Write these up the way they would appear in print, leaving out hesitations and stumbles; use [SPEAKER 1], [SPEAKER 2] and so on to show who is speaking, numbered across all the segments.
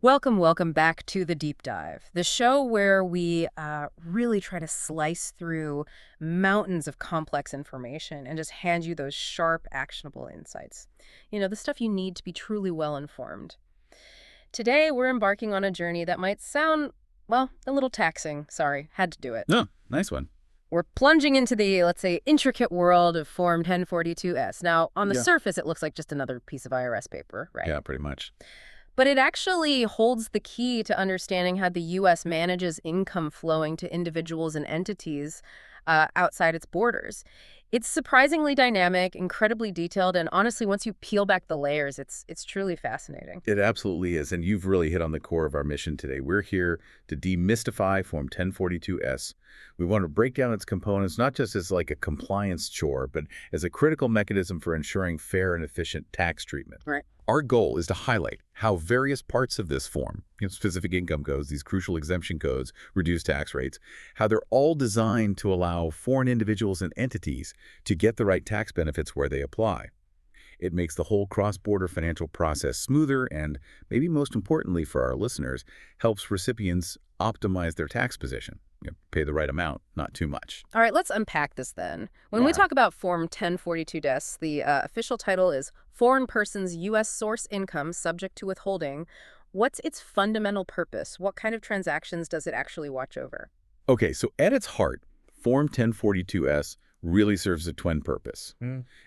[SPEAKER 1] Welcome back to The Deep Dive, the show where we really try to slice through mountains of complex information and just hand you those sharp, actionable insights. You know, the stuff you need to be truly well-informed. Today, we're embarking on a journey that might sound, well, a little taxing. Sorry, had to do it.
[SPEAKER 2] No, nice one.
[SPEAKER 1] We're plunging into the, let's say, intricate world of Form 1042-S. Now, on the
[SPEAKER 2] Yeah.
[SPEAKER 1] surface, it looks like just another piece of IRS paper, right?
[SPEAKER 2] Yeah, pretty much.
[SPEAKER 1] But it actually holds the key to understanding how the U.S. manages income flowing to individuals and entities outside its borders. It's surprisingly dynamic, incredibly detailed, and honestly, once you peel back the layers, it's truly fascinating.
[SPEAKER 2] It absolutely is, and you've really hit on the core of our mission today. We're here to demystify Form 1042-S. We want to break down its components not just as like a compliance chore, but as a critical mechanism for ensuring fair and efficient tax treatment.
[SPEAKER 1] Right.
[SPEAKER 2] Our goal is to highlight how various parts of this form, specific income codes, these crucial exemption codes, reduced tax rates, how they're all designed to allow foreign individuals and entities to get the right tax benefits where they apply. It makes the whole cross-border financial process smoother and, maybe most importantly for our listeners, helps recipients optimize their tax position. Pay the right amount, not too much.
[SPEAKER 1] All right, let's unpack this then. When we
[SPEAKER 2] Yeah.
[SPEAKER 1] talk about Form 1042-S, the official title is Foreign Person's U.S. Source Income Subject to Withholding. What's its fundamental purpose? What kind of transactions does it actually watch over?
[SPEAKER 2] Okay, so at its heart, Form 1042-S really serves a twin purpose.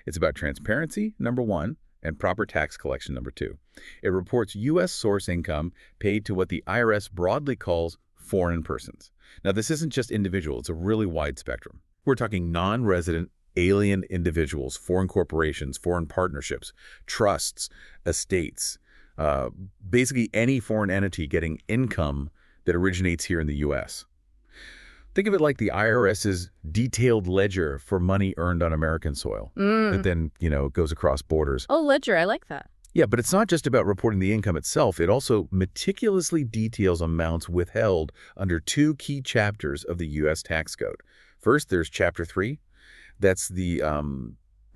[SPEAKER 2] It's about transparency, number one, and proper tax collection, number two. It reports U.S. source income paid to what the IRS broadly calls foreign persons. Now, this isn't just individual. It's a really wide spectrum. We're talking non-resident alien individuals, foreign corporations, foreign partnerships, trusts, estates, basically any foreign entity getting income that originates here in the U.S. Think of it like the IRS's detailed ledger for money earned on American soil that then, goes across borders.
[SPEAKER 1] Oh, ledger, I like that.
[SPEAKER 2] Yeah, but it's not just about reporting the income itself. It also meticulously details amounts withheld under two key chapters of the U.S. tax code. First, there's Chapter 3. That's the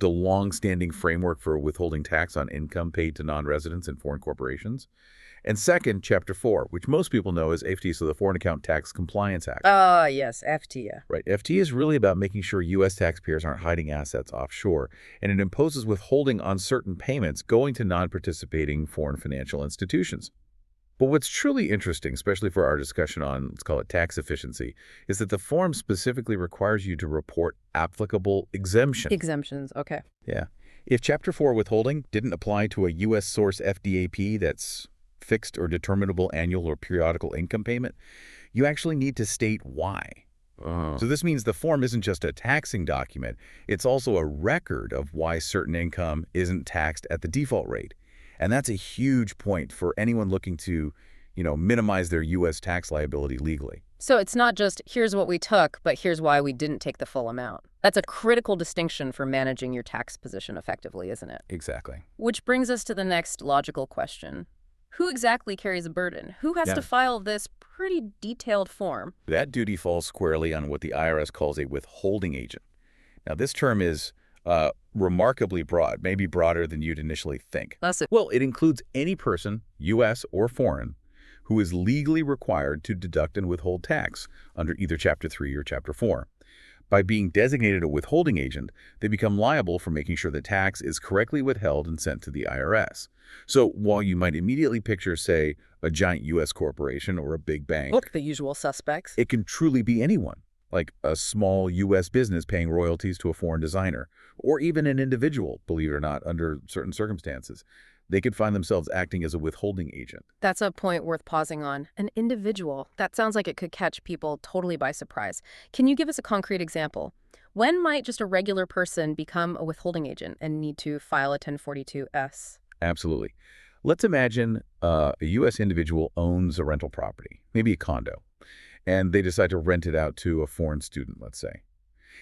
[SPEAKER 2] long-standing framework for withholding tax on income paid to non-residents and foreign corporations. And second, Chapter 4, which most people know as FT, so the Foreign Account Tax Compliance Act.
[SPEAKER 1] Ah, yes, FTA.
[SPEAKER 2] Right. FT is really about making sure U.S. taxpayers aren't hiding assets offshore, and it imposes withholding on certain payments going to non-participating foreign financial institutions. But what's truly interesting, especially for our discussion on, let's call it tax efficiency, is that the form specifically requires you to report applicable exemptions.
[SPEAKER 1] Exemptions, okay.
[SPEAKER 2] Yeah. If Chapter 4 withholding didn't apply to a U.S. source FDAP that's fixed or determinable annual or periodical income payment, you actually need to state why. So this means the form isn't just a taxing document, it's also a record of why certain income isn't taxed at the default rate. And that's a huge point for anyone looking to, minimize their U.S. tax liability legally.
[SPEAKER 1] So it's not just, here's what we took, but here's why we didn't take the full amount. That's a critical distinction for managing your tax position effectively, isn't it?
[SPEAKER 2] Exactly.
[SPEAKER 1] Which brings us to the next logical question. Who exactly carries a burden? Who has to file this pretty detailed form?
[SPEAKER 2] That duty falls squarely on what the IRS calls a withholding agent. Now, this term is remarkably broad, maybe broader than you'd initially think.
[SPEAKER 1] That's it.
[SPEAKER 2] Well, it includes any person, U.S. or foreign, who is legally required to deduct and withhold tax under either Chapter 3 or Chapter 4. By being designated a withholding agent, they become liable for making sure the tax is correctly withheld and sent to the IRS. So while you might immediately picture, say, a giant U.S. corporation or a big bank,
[SPEAKER 1] Look, the usual suspects.
[SPEAKER 2] it can truly be anyone, like a small U.S. business paying royalties to a foreign designer, or even an individual, believe it or not, under certain circumstances. They could find themselves acting as a withholding agent.
[SPEAKER 1] That's a point worth pausing on. An individual. That sounds like it could catch people totally by surprise. Can you give us a concrete example? When might just a regular person become a withholding agent and need to file a 1042-S?
[SPEAKER 2] Absolutely. Let's imagine a U.S. individual owns a rental property, maybe a condo, and they decide to rent it out to a foreign student, let's say.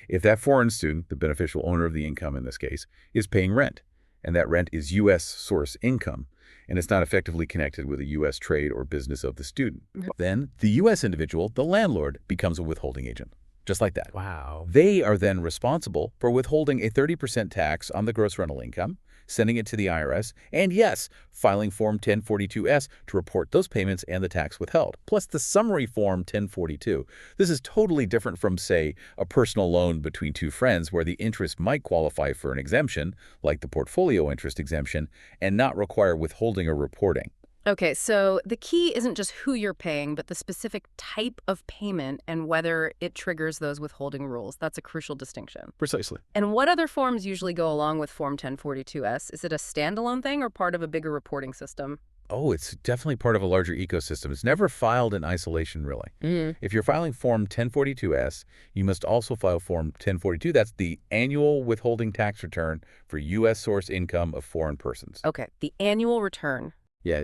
[SPEAKER 2] If that foreign student, the beneficial owner of the income in this case, is paying rent, and that rent is U.S. source income, and it's not effectively connected with a U.S. trade or business of the student, then the U.S. individual, the landlord, becomes a withholding agent, just like that.
[SPEAKER 3] Wow.
[SPEAKER 2] They are then responsible for withholding a 30% tax on the gross rental income sending it to the IRS, and yes, filing Form 1042-S to report those payments and the tax withheld, plus the summary Form 1042. This is totally different from, say, a personal loan between two friends where the interest might qualify for an exemption, like the portfolio interest exemption, and not require withholding or reporting.
[SPEAKER 1] Okay, so the key isn't just who you're paying, but the specific type of payment and whether it triggers those withholding rules. That's a crucial distinction.
[SPEAKER 2] Precisely.
[SPEAKER 1] And what other forms usually go along with Form 1042-S? Is it a standalone thing or part of a bigger reporting system?
[SPEAKER 2] Oh, it's definitely part of a larger ecosystem. It's never filed in isolation, really. If you're filing Form 1042-S, you must also file Form 1042. That's the annual withholding tax return for U.S. source income of foreign persons.
[SPEAKER 1] Okay, the annual return.
[SPEAKER 2] Yeah,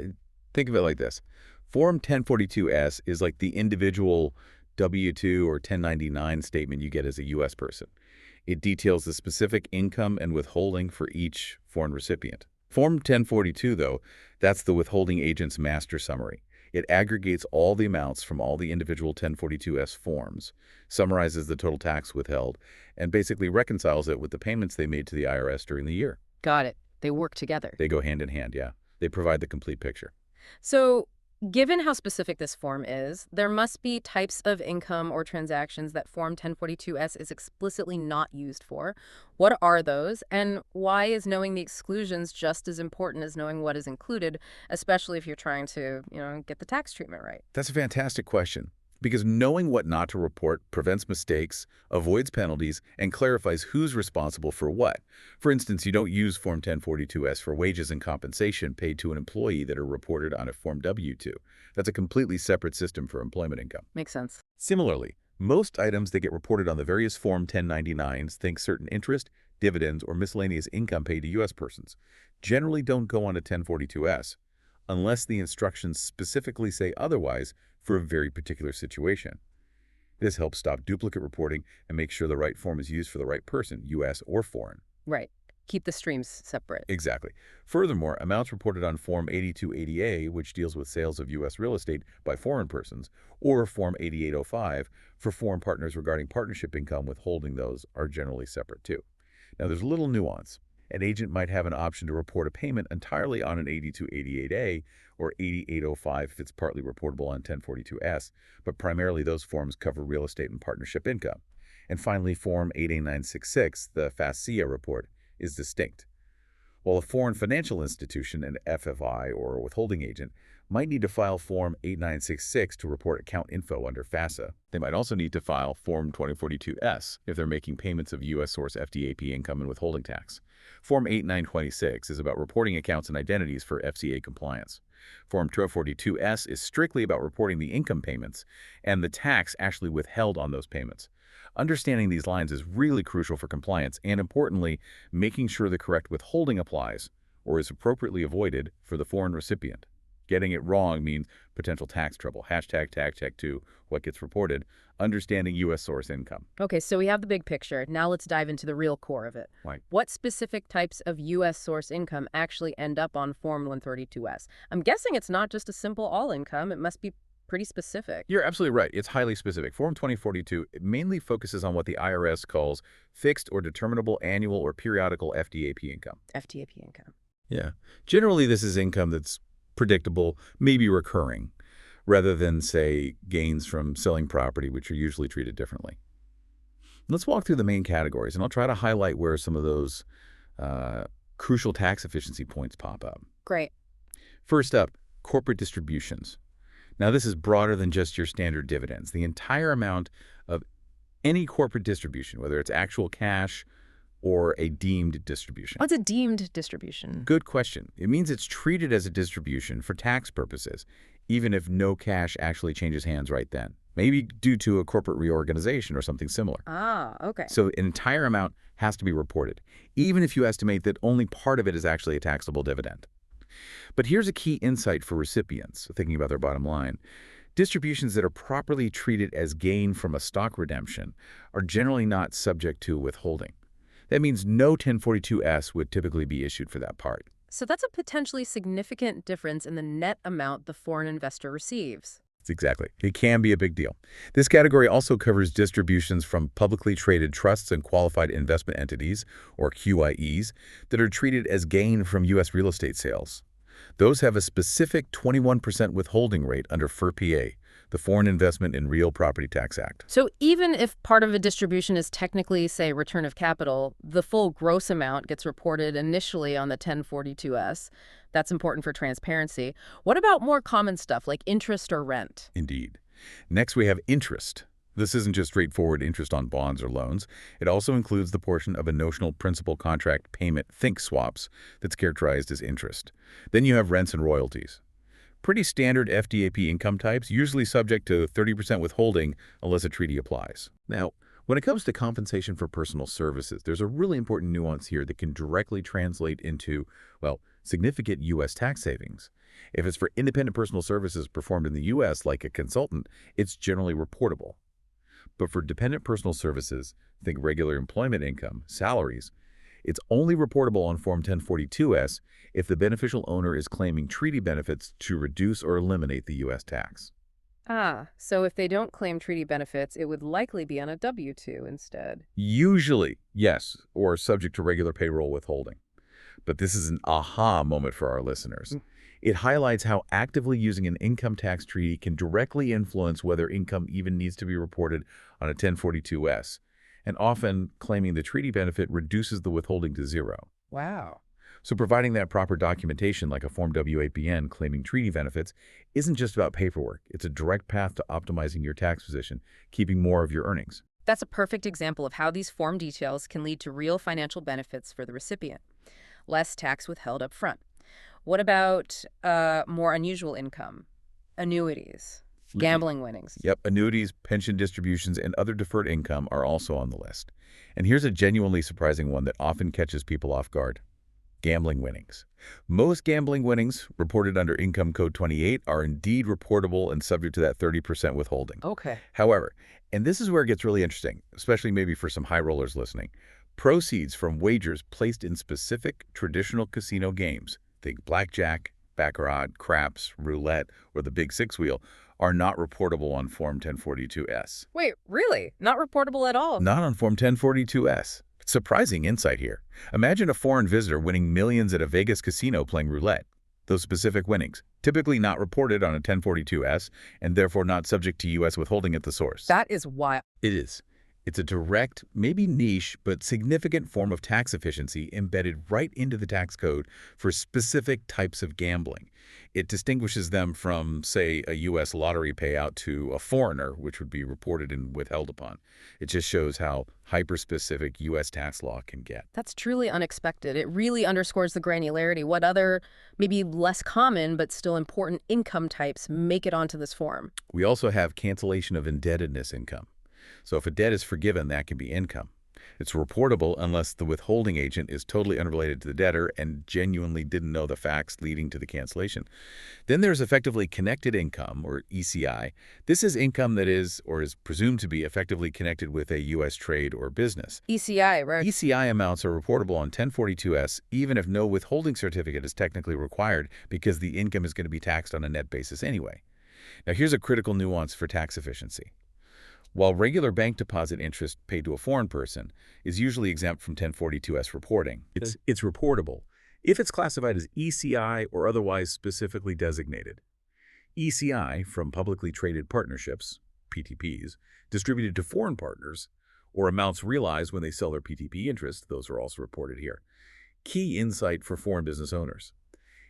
[SPEAKER 2] think of it like this. Form 1042-S is like the individual W-2 or 1099 statement you get as a U.S. person. It details the specific income and withholding for each foreign recipient. Form 1042, though, that's the withholding agent's master summary. It aggregates all the amounts from all the individual 1042-S forms, summarizes the total tax withheld, and basically reconciles it with the payments they made to the IRS during the year.
[SPEAKER 1] Got it. They work together.
[SPEAKER 2] They go hand in hand, yeah. They provide the complete picture.
[SPEAKER 1] So, given how specific this form is, there must be types of income or transactions that Form 1042-S is explicitly not used for. What are those, and why is knowing the exclusions just as important as knowing what is included, especially if you're trying to, get the tax treatment right?
[SPEAKER 2] That's a fantastic question, because knowing what not to report prevents mistakes, avoids penalties, and clarifies who's responsible for what. For instance, you don't use Form 1042-S for wages and compensation paid to an employee that are reported on a Form W-2. That's a completely separate system for employment income.
[SPEAKER 1] Makes sense.
[SPEAKER 2] Similarly, most items that get reported on the various Form 1099s, think certain interest, dividends, or miscellaneous income paid to U.S. persons, generally don't go on a 1042-S, unless the instructions specifically say otherwise for a very particular situation. This helps stop duplicate reporting and make sure the right form is used for the right person, U.S. or foreign.
[SPEAKER 1] Right. Keep the streams separate.
[SPEAKER 2] Exactly. Furthermore, amounts reported on Form 8280A, which deals with sales of U.S. real estate by foreign persons, or Form 8805 for foreign partners regarding partnership income, withholding those are generally separate too. Now, there's a little nuance. An agent might have an option to report a payment entirely on an 8288A or 8805 if it's partly reportable on 1042-S, but primarily those forms cover real estate and partnership income. And finally, Form 88966, the FASCIA report, is distinct. While a foreign financial institution, an FFI or a withholding agent, might need to file Form 8966 to report account info under FASA, they might also need to file Form 2042-S if they're making payments of U.S. source FDAP income and withholding tax. Form 8926 is about reporting accounts and identities for FCA compliance. Form 1242-S is strictly about reporting the income payments and the tax actually withheld on those payments. Understanding these lines is really crucial for compliance and, importantly, making sure the correct withholding applies or is appropriately avoided for the foreign recipient. Getting it wrong means potential tax trouble. Hashtag TAG2, what gets reported, understanding U.S. source income.
[SPEAKER 1] Okay, so we have the big picture. Now let's dive into the real core of it.
[SPEAKER 2] Right.
[SPEAKER 1] What specific types of U.S. source income actually end up on Form 132-S? I'm guessing it's not just a simple all income. It must be pretty specific.
[SPEAKER 2] You're absolutely right. It's highly specific. Form 2042 mainly focuses on what the IRS calls fixed or determinable annual or periodical FDAP income.
[SPEAKER 1] FDAP income.
[SPEAKER 2] Yeah. Generally, this is income that's predictable, maybe recurring, rather than, say, gains from selling property, which are usually treated differently. Let's walk through the main categories, and I'll try to highlight where some of those crucial tax efficiency points pop up.
[SPEAKER 1] Great.
[SPEAKER 2] First up, corporate distributions. Now, this is broader than just your standard dividends. The entire amount of any corporate distribution, whether it's actual cash or a deemed distribution.
[SPEAKER 1] What's a deemed distribution?
[SPEAKER 2] Good question. It means it's treated as a distribution for tax purposes, even if no cash actually changes hands right then. Maybe due to a corporate reorganization or something similar.
[SPEAKER 1] Ah, okay.
[SPEAKER 2] So an entire amount has to be reported, even if you estimate that only part of it is actually a taxable dividend. But here's a key insight for recipients thinking about their bottom line. Distributions that are properly treated as gain from a stock redemption are generally not subject to withholding. That means no 1042-S would typically be issued for that part.
[SPEAKER 1] So that's a potentially significant difference in the net amount the foreign investor receives.
[SPEAKER 2] Exactly. It can be a big deal. This category also covers distributions from publicly traded trusts and qualified investment entities, or QIEs, that are treated as gain from U.S. real estate sales. Those have a specific 21% withholding rate under FIRPA, the Foreign Investment in Real Property Tax Act.
[SPEAKER 1] So even if part of a distribution is technically, say, return of capital, the full gross amount gets reported initially on the 1042-S. That's important for transparency. What about more common stuff like interest or rent?
[SPEAKER 2] Indeed. Next, we have interest. This isn't just straightforward interest on bonds or loans. It also includes the portion of a notional principal contract payment, think swaps, that's characterized as interest. Then you have rents and royalties. Pretty standard FDAP income types, usually subject to 30% withholding unless a treaty applies. Now, when it comes to compensation for personal services, there's a really important nuance here that can directly translate into, well, significant U.S. tax savings. If it's for independent personal services performed in the U.S., like a consultant, it's generally reportable. But for dependent personal services, think regular employment income, salaries, it's only reportable on Form 1042-S if the beneficial owner is claiming treaty benefits to reduce or eliminate the U.S. tax.
[SPEAKER 1] So if they don't claim treaty benefits, it would likely be on a W-2 instead.
[SPEAKER 2] Usually, yes, or subject to regular payroll withholding. But this is an aha moment for our listeners. It highlights how actively using an income tax treaty can directly influence whether income even needs to be reported on a 1042-S. And often, claiming the treaty benefit reduces the withholding to zero.
[SPEAKER 1] Wow.
[SPEAKER 2] So providing that proper documentation like a Form W-8BN claiming treaty benefits isn't just about paperwork. It's a direct path to optimizing your tax position, keeping more of your earnings.
[SPEAKER 1] That's a perfect example of how these form details can lead to real financial benefits for the recipient. Less tax withheld up front. What about more unusual income? Annuities, gambling winnings.
[SPEAKER 2] Yep, annuities, pension distributions, and other deferred income are also on the list. And here's a genuinely surprising one that often catches people off guard. Gambling winnings. Most gambling winnings reported under Income Code 28 are indeed reportable and subject to that 30% withholding.
[SPEAKER 1] Okay.
[SPEAKER 2] However, and this is where it gets really interesting, especially maybe for some high rollers listening, proceeds from wagers placed in specific traditional casino games, think blackjack, baccarat, craps, roulette, or the big six-wheel, are not reportable on Form 1042-S.
[SPEAKER 1] Wait, really? Not reportable at all?
[SPEAKER 2] Not on Form 1042-S. Surprising insight here. Imagine a foreign visitor winning millions at a Vegas casino playing roulette. Those specific winnings, typically not reported on a 1042-S and therefore not subject to U.S. withholding at the source.
[SPEAKER 1] That is wild.
[SPEAKER 2] It is. It's a direct, maybe niche, but significant form of tax efficiency embedded right into the tax code for specific types of gambling. It distinguishes them from, say, a U.S. lottery payout to a foreigner, which would be reported and withheld upon. It just shows how hyper-specific U.S. tax law can get.
[SPEAKER 1] That's truly unexpected. It really underscores the granularity. What other, maybe less common, but still important income types make it onto this form?
[SPEAKER 2] We also have cancellation of indebtedness income. So if a debt is forgiven, that can be income. It's reportable unless the withholding agent is totally unrelated to the debtor and genuinely didn't know the facts leading to the cancellation. Then there's effectively connected income, or ECI. This is income that is, or is presumed to be, effectively connected with a U.S. trade or business.
[SPEAKER 1] ECI, right?
[SPEAKER 2] ECI amounts are reportable on 1042-S even if no withholding certificate is technically required because the income is going to be taxed on a net basis anyway. Now here's a critical nuance for tax efficiency. While regular bank deposit interest paid to a foreign person is usually exempt from 1042-S reporting, it's reportable if it's classified as ECI or otherwise specifically designated. ECI from publicly traded partnerships, PTPs, distributed to foreign partners, or amounts realized when they sell their PTP interest, those are also reported here. Key insight for foreign business owners.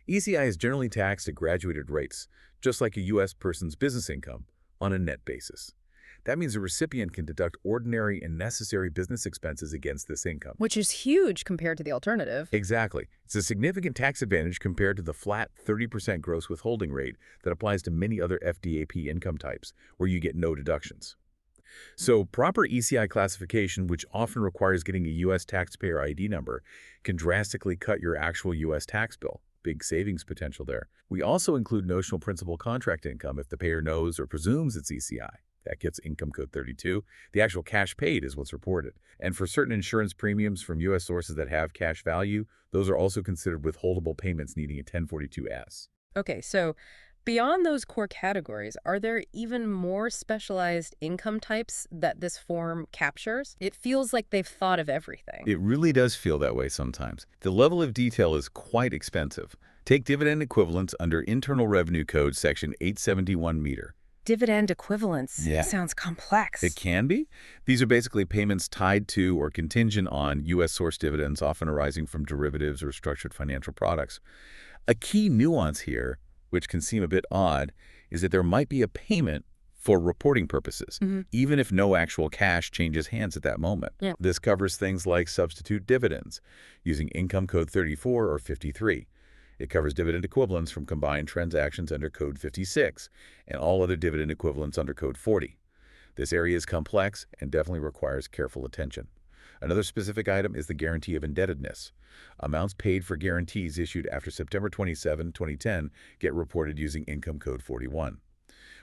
[SPEAKER 2] ECI is generally taxed at graduated rates, just like a U.S. person's business income, on a net basis. That means a recipient can deduct ordinary and necessary business expenses against this income.
[SPEAKER 1] Which is huge compared to the alternative.
[SPEAKER 2] Exactly. It's a significant tax advantage compared to the flat 30% gross withholding rate that applies to many other FDAP income types, where you get no deductions. So proper ECI classification, which often requires getting a U.S. taxpayer ID number, can drastically cut your actual U.S. tax bill. Big savings potential there. We also include notional principal contract income if the payer knows or presumes it's ECI. That gets Income Code 32. The actual cash paid is what's reported. And for certain insurance premiums from U.S. sources that have cash value, those are also considered withholdable payments needing a 1042-S.
[SPEAKER 1] Okay, so Beyond those core categories, are there even more specialized income types that this form captures? It feels like they've thought of everything.
[SPEAKER 2] It really does feel that way sometimes. The level of detail is quite expensive. Take dividend equivalents under Internal Revenue Code Section 871 meter.
[SPEAKER 1] Dividend equivalence
[SPEAKER 2] Yeah.
[SPEAKER 1] sounds
[SPEAKER 2] It
[SPEAKER 1] complex.
[SPEAKER 2] can be. These are basically payments tied to or contingent on U.S. source dividends, often arising from derivatives or structured financial products. A key nuance here, which can seem a bit odd, is that there might be a payment for reporting purposes,
[SPEAKER 1] Hmm.
[SPEAKER 2] even if no actual cash changes hands at that moment.
[SPEAKER 1] Yeah.
[SPEAKER 2] This covers things like substitute dividends using Income Code 34 or 53. It covers dividend equivalents from combined transactions under Code 56 and all other dividend equivalents under Code 40. This area is complex and definitely requires careful attention. Another specific item is the guarantee of indebtedness. Amounts paid for guarantees issued after September 27, 2010 get reported using Income Code 41.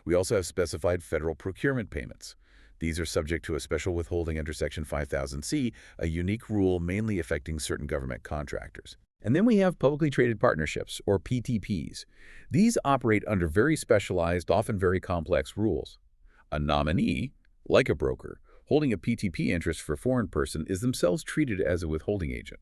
[SPEAKER 2] We also have specified federal procurement payments. These are subject to a special withholding under Section 5000C, a unique rule mainly affecting certain government contractors. And then we have publicly traded partnerships, or PTPs. These operate under very specialized, often very complex rules. A nominee, like a broker, holding a PTP interest for a foreign person is themselves treated as a withholding agent.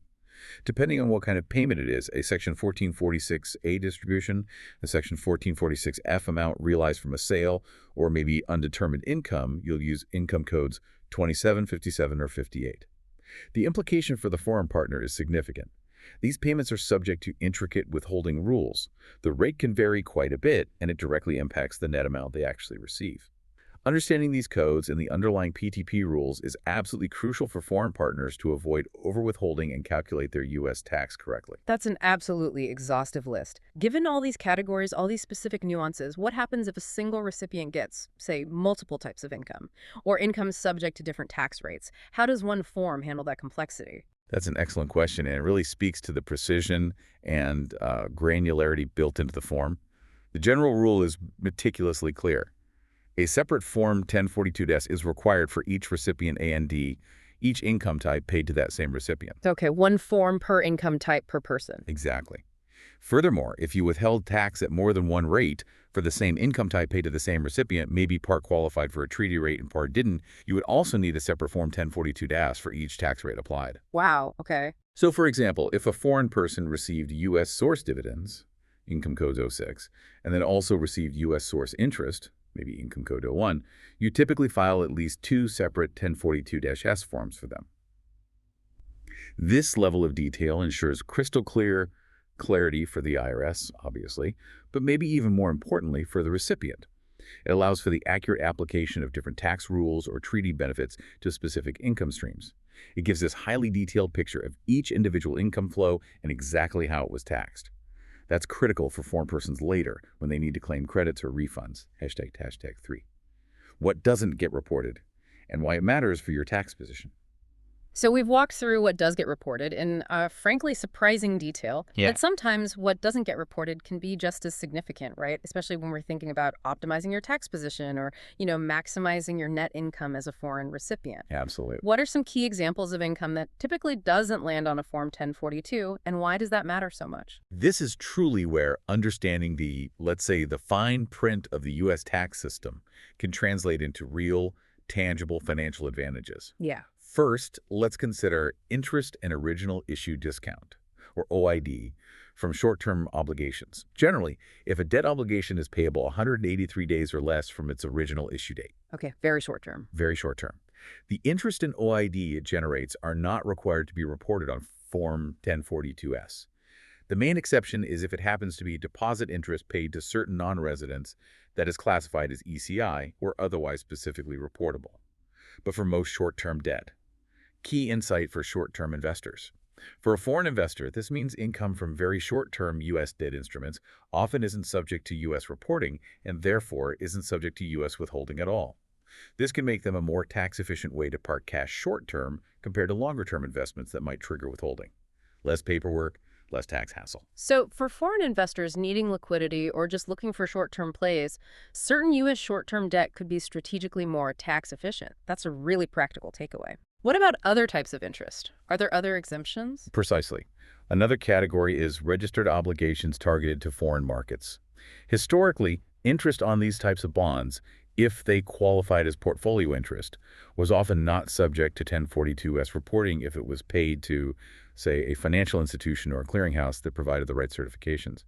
[SPEAKER 2] Depending on what kind of payment it is, a Section 1446A distribution, a Section 1446F amount realized from a sale, or maybe undetermined income, you'll use income codes 27, 57, or 58. The implication for the foreign partner is significant. These payments are subject to intricate withholding rules. The rate can vary quite a bit, and it directly impacts the net amount they actually receive. Understanding these codes and the underlying PTP rules is absolutely crucial for foreign partners to avoid overwithholding and calculate their U.S. tax correctly.
[SPEAKER 1] That's an absolutely exhaustive list. Given all these categories, all these specific nuances, what happens if a single recipient gets, say, multiple types of income, or income subject to different tax rates? How does one form handle that complexity?
[SPEAKER 2] That's an excellent question, and it really speaks to the precision and granularity built into the form. The general rule is meticulously clear. A separate Form 1042-S is required for each recipient A&D, each income type paid to that same recipient.
[SPEAKER 1] Okay, one form per income type per person.
[SPEAKER 2] Exactly. Furthermore, if you withheld tax at more than one rate for the same income type paid to the same recipient, maybe part qualified for a treaty rate and part didn't, you would also need a separate Form 1042-S for each tax rate applied.
[SPEAKER 1] Wow, okay.
[SPEAKER 2] So, for example, if a foreign person received U.S. source dividends, Income Code 06, and then also received U.S. source interest, maybe Income Code 01, you typically file at least two separate 1042-S forms for them. This level of detail ensures crystal clear clarity for the IRS, obviously, but maybe even more importantly for the recipient. It allows for the accurate application of different tax rules or treaty benefits to specific income streams. It gives this highly detailed picture of each individual income flow and exactly how it was taxed. That's critical for foreign persons later when they need to claim credits or refunds. #3. What doesn't get reported and why it matters for your tax position.
[SPEAKER 1] So we've walked through what does get reported in frankly surprising detail.
[SPEAKER 2] Yeah.
[SPEAKER 1] But sometimes what doesn't get reported can be just as significant, right? Especially when we're thinking about optimizing your tax position or, maximizing your net income as a foreign recipient.
[SPEAKER 2] Absolutely.
[SPEAKER 1] What are some key examples of income that typically doesn't land on a Form 1042, and why does that matter so much?
[SPEAKER 2] This is truly where understanding let's say, the fine print of the U.S. tax system can translate into real, tangible financial advantages.
[SPEAKER 1] Yeah.
[SPEAKER 2] First, let's consider interest and original issue discount, or OID, from short-term obligations. Generally, if a debt obligation is payable 183 days or less from its original issue date,
[SPEAKER 1] Okay, very short term.
[SPEAKER 2] very short term, the interest and OID it generates are not required to be reported on Form 1042-S. The main exception is if it happens to be deposit interest paid to certain non-residents that is classified as ECI or otherwise specifically reportable. But for most short-term debt, key insight for short-term investors. For a foreign investor, this means income from very short-term U.S. debt instruments often isn't subject to U.S. reporting and therefore isn't subject to U.S. withholding at all. This can make them a more tax-efficient way to park cash short-term compared to longer-term investments that might trigger withholding. Less paperwork, less tax hassle.
[SPEAKER 1] So for foreign investors needing liquidity or just looking for short-term plays, certain U.S. short-term debt could be strategically more tax efficient. That's a really practical takeaway. What about other types of interest? Are there other exemptions?
[SPEAKER 2] Precisely. Another category is registered obligations targeted to foreign markets. Historically, interest on these types of bonds, if they qualified as portfolio interest, was often not subject to 1042-S reporting if it was paid to, say, a financial institution or a clearinghouse that provided the right certifications.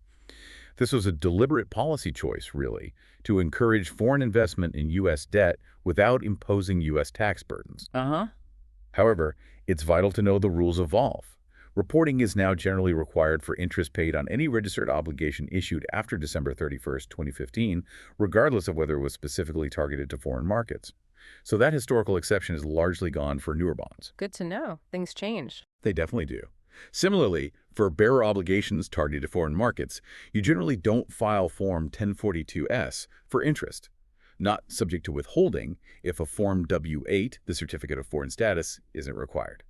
[SPEAKER 2] This was a deliberate policy choice, really, to encourage foreign investment in U.S. debt without imposing U.S. tax burdens.
[SPEAKER 1] Uh-huh.
[SPEAKER 2] However, it's vital to know the rules evolve. Reporting is now generally required for interest paid on any registered obligation issued after December 31st, 2015, regardless of whether it was specifically targeted to foreign markets. So that historical exception is largely gone for newer bonds.
[SPEAKER 1] Good to know. Things change.
[SPEAKER 2] They definitely do. Similarly, for bearer obligations targeted to foreign markets, you generally don't file Form 1042-S for interest, not subject to withholding if a Form W-8, the Certificate of Foreign Status, isn't required.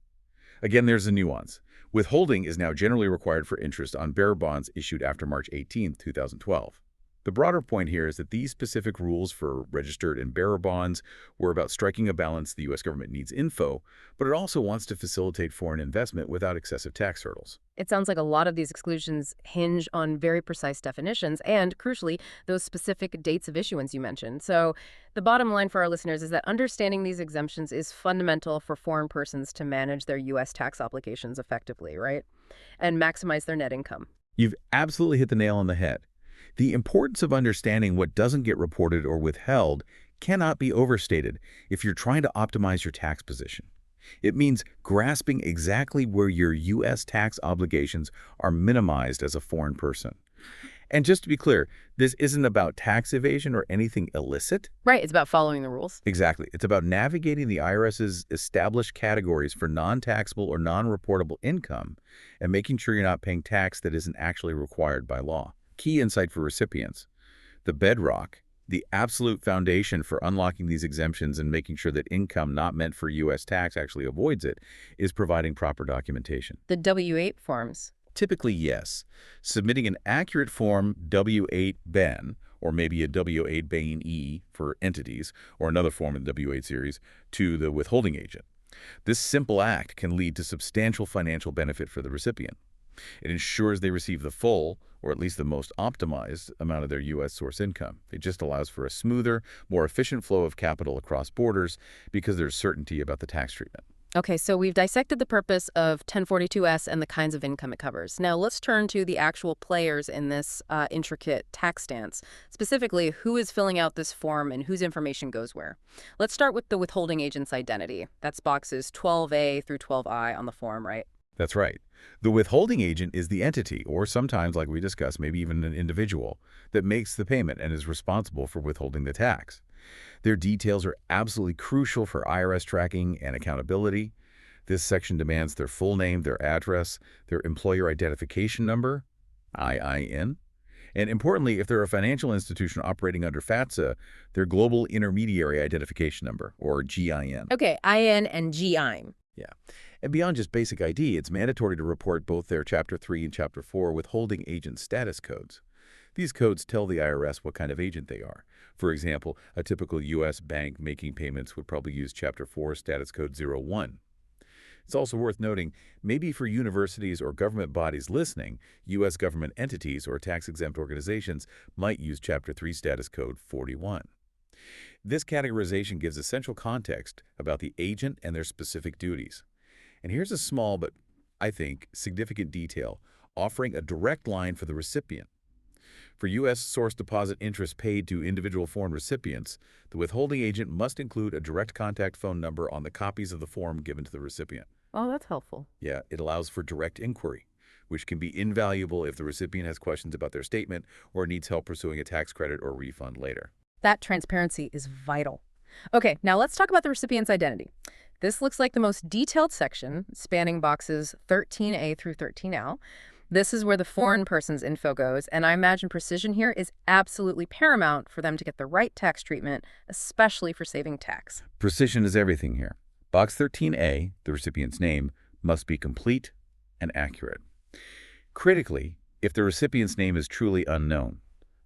[SPEAKER 2] Again, there's a nuance. Withholding is now generally required for interest on bearer bonds issued after March 18, 2012. The broader point here is that these specific rules for registered and bearer bonds were about striking a balance. The U.S. government needs info, but it also wants to facilitate foreign investment without excessive tax hurdles.
[SPEAKER 1] It sounds like a lot of these exclusions hinge on very precise definitions and, crucially, those specific dates of issuance you mentioned. So the bottom line for our listeners is that understanding these exemptions is fundamental for foreign persons to manage their U.S. tax obligations effectively, right? And maximize their net income.
[SPEAKER 2] You've absolutely hit the nail on the head. The importance of understanding what doesn't get reported or withheld cannot be overstated if you're trying to optimize your tax position. It means grasping exactly where your U.S. tax obligations are minimized as a foreign person. And just to be clear, this isn't about tax evasion or anything illicit.
[SPEAKER 1] Right, it's about following the rules.
[SPEAKER 2] Exactly. It's about navigating the IRS's established categories for non-taxable or non-reportable income and making sure you're not paying tax that isn't actually required by law. Key insight for recipients. The bedrock, the absolute foundation for unlocking these exemptions and making sure that income not meant for U.S. tax actually avoids it, is providing proper documentation.
[SPEAKER 1] The W-8 forms.
[SPEAKER 2] Typically, yes. Submitting an accurate Form W-8-BEN, or maybe a W-8-BANE for entities, or another form in the W-8 series, to the withholding agent. This simple act can lead to substantial financial benefit for the recipient. It ensures they receive the full, or at least the most optimized, amount of their U.S. source income. It just allows for a smoother, more efficient flow of capital across borders because there's certainty about the tax treatment.
[SPEAKER 1] Okay, so we've dissected the purpose of 1042-S and the kinds of income it covers. Now let's turn to the actual players in this intricate tax dance. Specifically, who is filling out this form and whose information goes where. Let's start with the withholding agent's identity. That's boxes 12A through 12I on the form, right?
[SPEAKER 2] That's right. The withholding agent is the entity, or sometimes, like we discussed, maybe even an individual, that makes the payment and is responsible for withholding the tax. Their details are absolutely crucial for IRS tracking and accountability. This section demands their full name, their address, their employer identification number, IIN, and importantly, if they're a financial institution operating under FATSA, their Global Intermediary Identification Number, or GIN.
[SPEAKER 1] Okay, IN and GIN.
[SPEAKER 2] Yeah. And beyond just basic ID, it's mandatory to report both their Chapter 3 and Chapter 4 withholding agent status codes. These codes tell the IRS what kind of agent they are. For example, a typical U.S. bank making payments would probably use Chapter 4 status code 01. It's also worth noting, maybe for universities or government bodies listening, U.S. government entities or tax-exempt organizations might use Chapter 3 status code 41. This categorization gives essential context about the agent and their specific duties. And here's a small but, I think, significant detail, offering a direct line for the recipient. For U.S. source deposit interest paid to individual foreign recipients, the withholding agent must include a direct contact phone number on the copies of the form given to the recipient.
[SPEAKER 1] Oh, that's helpful.
[SPEAKER 2] Yeah, it allows for direct inquiry, which can be invaluable if the recipient has questions about their statement or needs help pursuing a tax credit or refund later.
[SPEAKER 1] That transparency is vital. Okay, now let's talk about the recipient's identity. This looks like the most detailed section, spanning boxes 13A through 13L. This is where the foreign person's info goes, and I imagine precision here is absolutely paramount for them to get the right tax treatment, especially for saving tax.
[SPEAKER 2] Precision is everything here. Box 13A, the recipient's name, must be complete and accurate. Critically, if the recipient's name is truly unknown,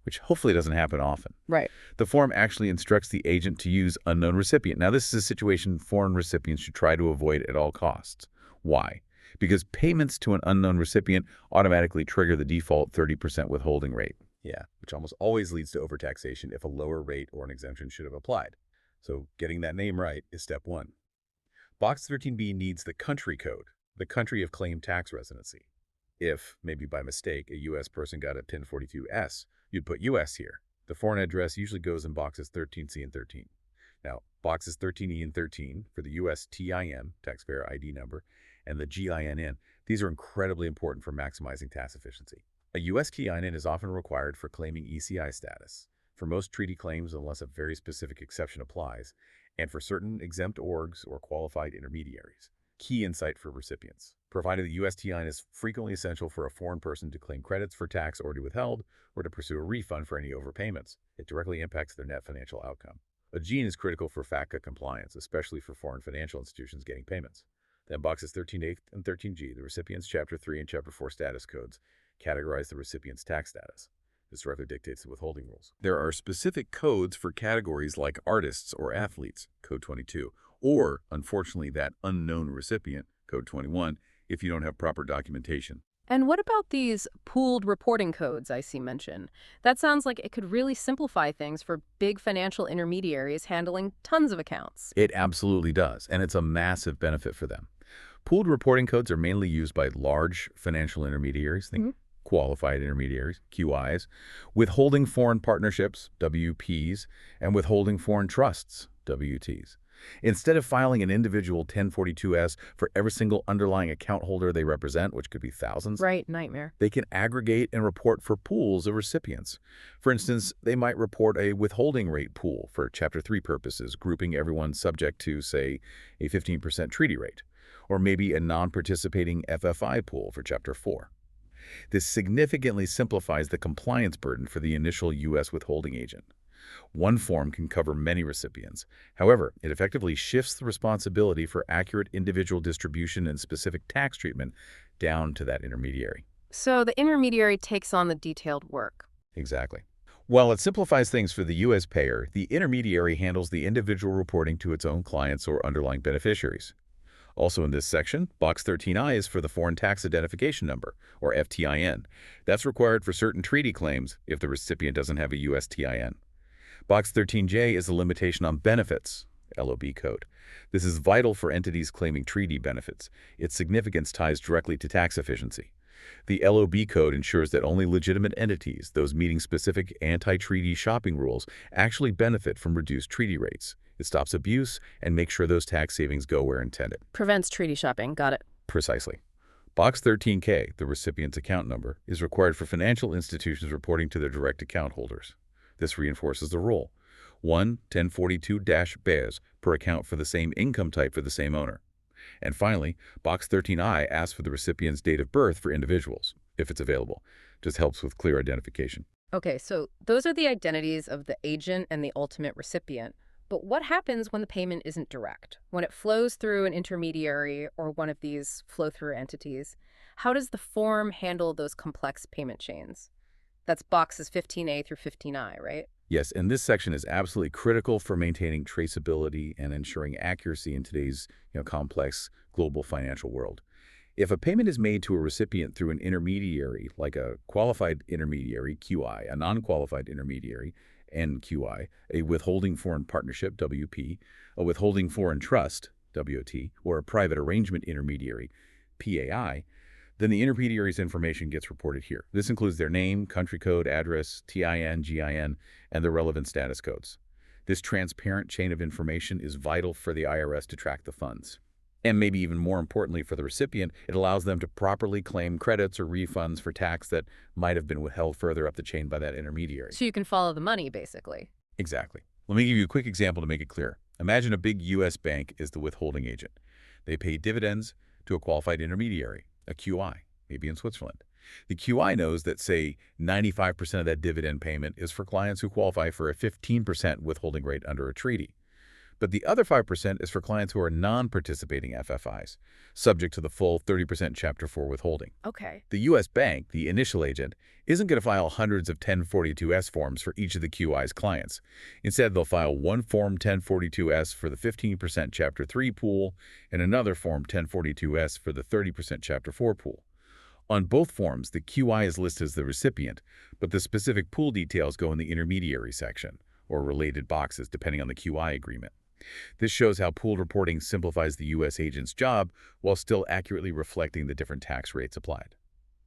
[SPEAKER 2] which hopefully doesn't happen often,
[SPEAKER 1] Right.
[SPEAKER 2] the form actually instructs the agent to use unknown recipient. Now, this is a situation foreign recipients should try to avoid at all costs. Why? Because payments to an unknown recipient automatically trigger the default 30% withholding rate. Yeah, which almost always leads to overtaxation if a lower rate or an exemption should have applied. So getting that name right is step one. Box 13B needs the country code, the country of claim tax residency. If, maybe by mistake, a U.S. person got a 1042S, you'd put U.S. here. The foreign address usually goes in boxes 13C and 13. Now, boxes 13E and 13 for the U.S. TIN, taxpayer ID number, and the GINN, these are incredibly important for maximizing tax efficiency. A U.S. TIN is often required for claiming ECI status, for most treaty claims unless a very specific exception applies, and for certain exempt orgs or qualified intermediaries. Key insight for recipients. Provided the U.S. TIN is frequently essential for a foreign person to claim credits for tax already withheld or to pursue a refund for any overpayments, it directly impacts their net financial outcome. A GIN is critical for FATCA compliance, especially for foreign financial institutions getting payments. Then boxes 13A and 13G, the recipient's Chapter 3 and Chapter 4 status codes, categorize the recipient's tax status. This directly dictates the withholding rules. There are specific codes for categories like artists or athletes, Code 22, or, unfortunately, that unknown recipient, Code 21, if you don't have proper documentation.
[SPEAKER 1] And what about these pooled reporting codes I see mentioned? That sounds like it could really simplify things for big financial intermediaries handling tons of accounts.
[SPEAKER 2] It absolutely does, and it's a massive benefit for them. Pooled reporting codes are mainly used by large financial intermediaries, think qualified intermediaries, QIs, withholding foreign partnerships, WPs, and withholding foreign trusts, WTs. Instead of filing an individual 1042S for every single underlying account holder they represent, which could be thousands,
[SPEAKER 1] Right, nightmare.
[SPEAKER 2] they can aggregate and report for pools of recipients. For instance, they might report a withholding rate pool for Chapter 3 purposes, grouping everyone subject to, say, a 15% treaty rate, or maybe a non-participating FFI pool for Chapter 4. This significantly simplifies the compliance burden for the initial U.S. withholding agent. One form can cover many recipients. However, it effectively shifts the responsibility for accurate individual distribution and specific tax treatment down to that intermediary.
[SPEAKER 1] So the intermediary takes on the detailed work.
[SPEAKER 2] Exactly. While it simplifies things for the U.S. payer, the intermediary handles the individual reporting to its own clients or underlying beneficiaries. Also in this section, Box 13I is for the Foreign Tax Identification Number, or FTIN. That's required for certain treaty claims if the recipient doesn't have a U.S. TIN. Box 13J is a limitation on benefits, LOB code. This is vital for entities claiming treaty benefits. Its significance ties directly to tax efficiency. The LOB code ensures that only legitimate entities, those meeting specific anti-treaty shopping rules, actually benefit from reduced treaty rates. It stops abuse and makes sure those tax savings go where intended.
[SPEAKER 1] Prevents treaty shopping. Got it.
[SPEAKER 2] Precisely. Box 13K, the recipient's account number, is required for financial institutions reporting to their direct account holders. This reinforces the rule. 1 1042-BES per account for the same income type for the same owner. And finally, Box 13I asks for the recipient's date of birth for individuals, if it's available. Just helps with clear identification.
[SPEAKER 1] Okay, so those are the identities of the agent and the ultimate recipient. But what happens when the payment isn't direct? When it flows through an intermediary or one of these flow-through entities, how does the form handle those complex payment chains? That's boxes 15A through 15I, right?
[SPEAKER 2] Yes, and this section is absolutely critical for maintaining traceability and ensuring accuracy in today's complex global financial world. If a payment is made to a recipient through an intermediary, like a qualified intermediary, QI, a non-qualified intermediary, NQI, a withholding foreign partnership, WP, a withholding foreign trust, WOT, or a private arrangement intermediary, PAI, then the intermediary's information gets reported here. This includes their name, country code, address, TIN, GIN, and the relevant status codes. This transparent chain of information is vital for the IRS to track the funds. And maybe even more importantly for the recipient, it allows them to properly claim credits or refunds for tax that might have been withheld further up the chain by that intermediary.
[SPEAKER 1] So you can follow the money, basically.
[SPEAKER 2] Exactly. Let me give you a quick example to make it clear. Imagine a big U.S. bank is the withholding agent. They pay dividends to a qualified intermediary, a QI, maybe in Switzerland. The QI knows that, say, 95% of that dividend payment is for clients who qualify for a 15% withholding rate under a treaty. But the other 5% is for clients who are non-participating FFIs, subject to the full 30% Chapter 4 withholding.
[SPEAKER 1] Okay.
[SPEAKER 2] The U.S. bank, the initial agent, isn't going to file hundreds of 1042-S forms for each of the QI's clients. Instead, they'll file one Form 1042-S for the 15% Chapter 3 pool and another Form 1042-S for the 30% Chapter 4 pool. On both forms, the QI is listed as the recipient, but the specific pool details go in the intermediary section, or related boxes depending on the QI agreement. This shows how pooled reporting simplifies the U.S. agent's job while still accurately reflecting the different tax rates applied.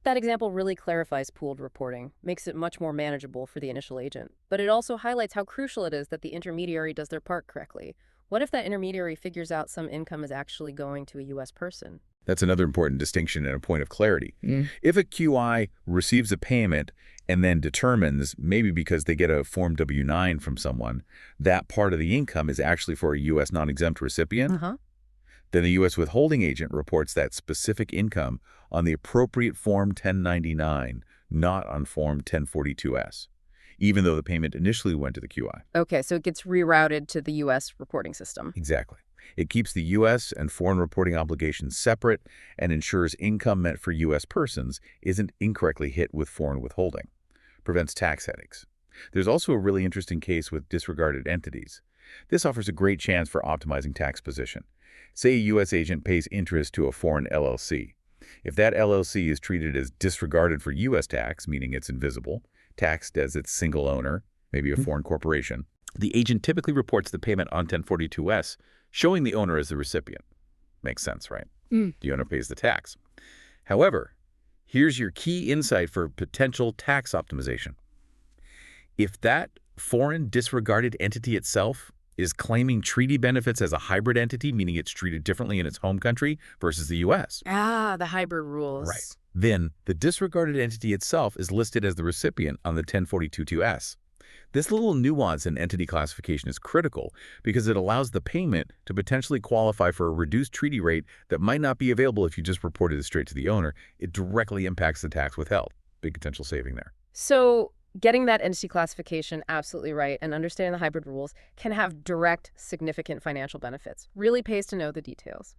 [SPEAKER 1] That example really clarifies pooled reporting, makes it much more manageable for the initial agent. But it also highlights how crucial it is that the intermediary does their part correctly. What if that intermediary figures out some income is actually going to a U.S. person?
[SPEAKER 2] That's another important distinction and a point of clarity. If a QI receives a payment and then determines, maybe because they get a Form W-9 from someone, that part of the income is actually for a U.S. non-exempt recipient,
[SPEAKER 1] Uh-huh.
[SPEAKER 2] then the U.S. withholding agent reports that specific income on the appropriate Form 1099, not on Form 1042-S, even though the payment initially went to the QI.
[SPEAKER 1] Okay, so it gets rerouted to the U.S. reporting system.
[SPEAKER 2] Exactly. It keeps the U.S. and foreign reporting obligations separate and ensures income meant for U.S. persons isn't incorrectly hit with foreign withholding. Prevents tax headaches. There's also a really interesting case with disregarded entities. This offers a great chance for optimizing tax position. Say a U.S. agent pays interest to a foreign LLC. If that LLC is treated as disregarded for U.S. tax, meaning it's invisible, taxed as its single owner, maybe a foreign corporation, the agent typically reports the payment on 1042-S, showing the owner as the recipient. Makes sense, right? The owner pays the tax. However, here's your key insight for potential tax optimization. If that foreign disregarded entity itself is claiming treaty benefits as a hybrid entity, meaning it's treated differently in its home country versus the U.S.,
[SPEAKER 1] Ah, the hybrid rules.
[SPEAKER 2] right, then the disregarded entity itself is listed as the recipient on the 1042-S. This little nuance in entity classification is critical because it allows the payment to potentially qualify for a reduced treaty rate that might not be available if you just reported it straight to the owner. It directly impacts the tax withheld. Big potential saving there.
[SPEAKER 1] So getting that entity classification absolutely right and understanding the hybrid rules can have direct, significant financial benefits. Really pays to know the details.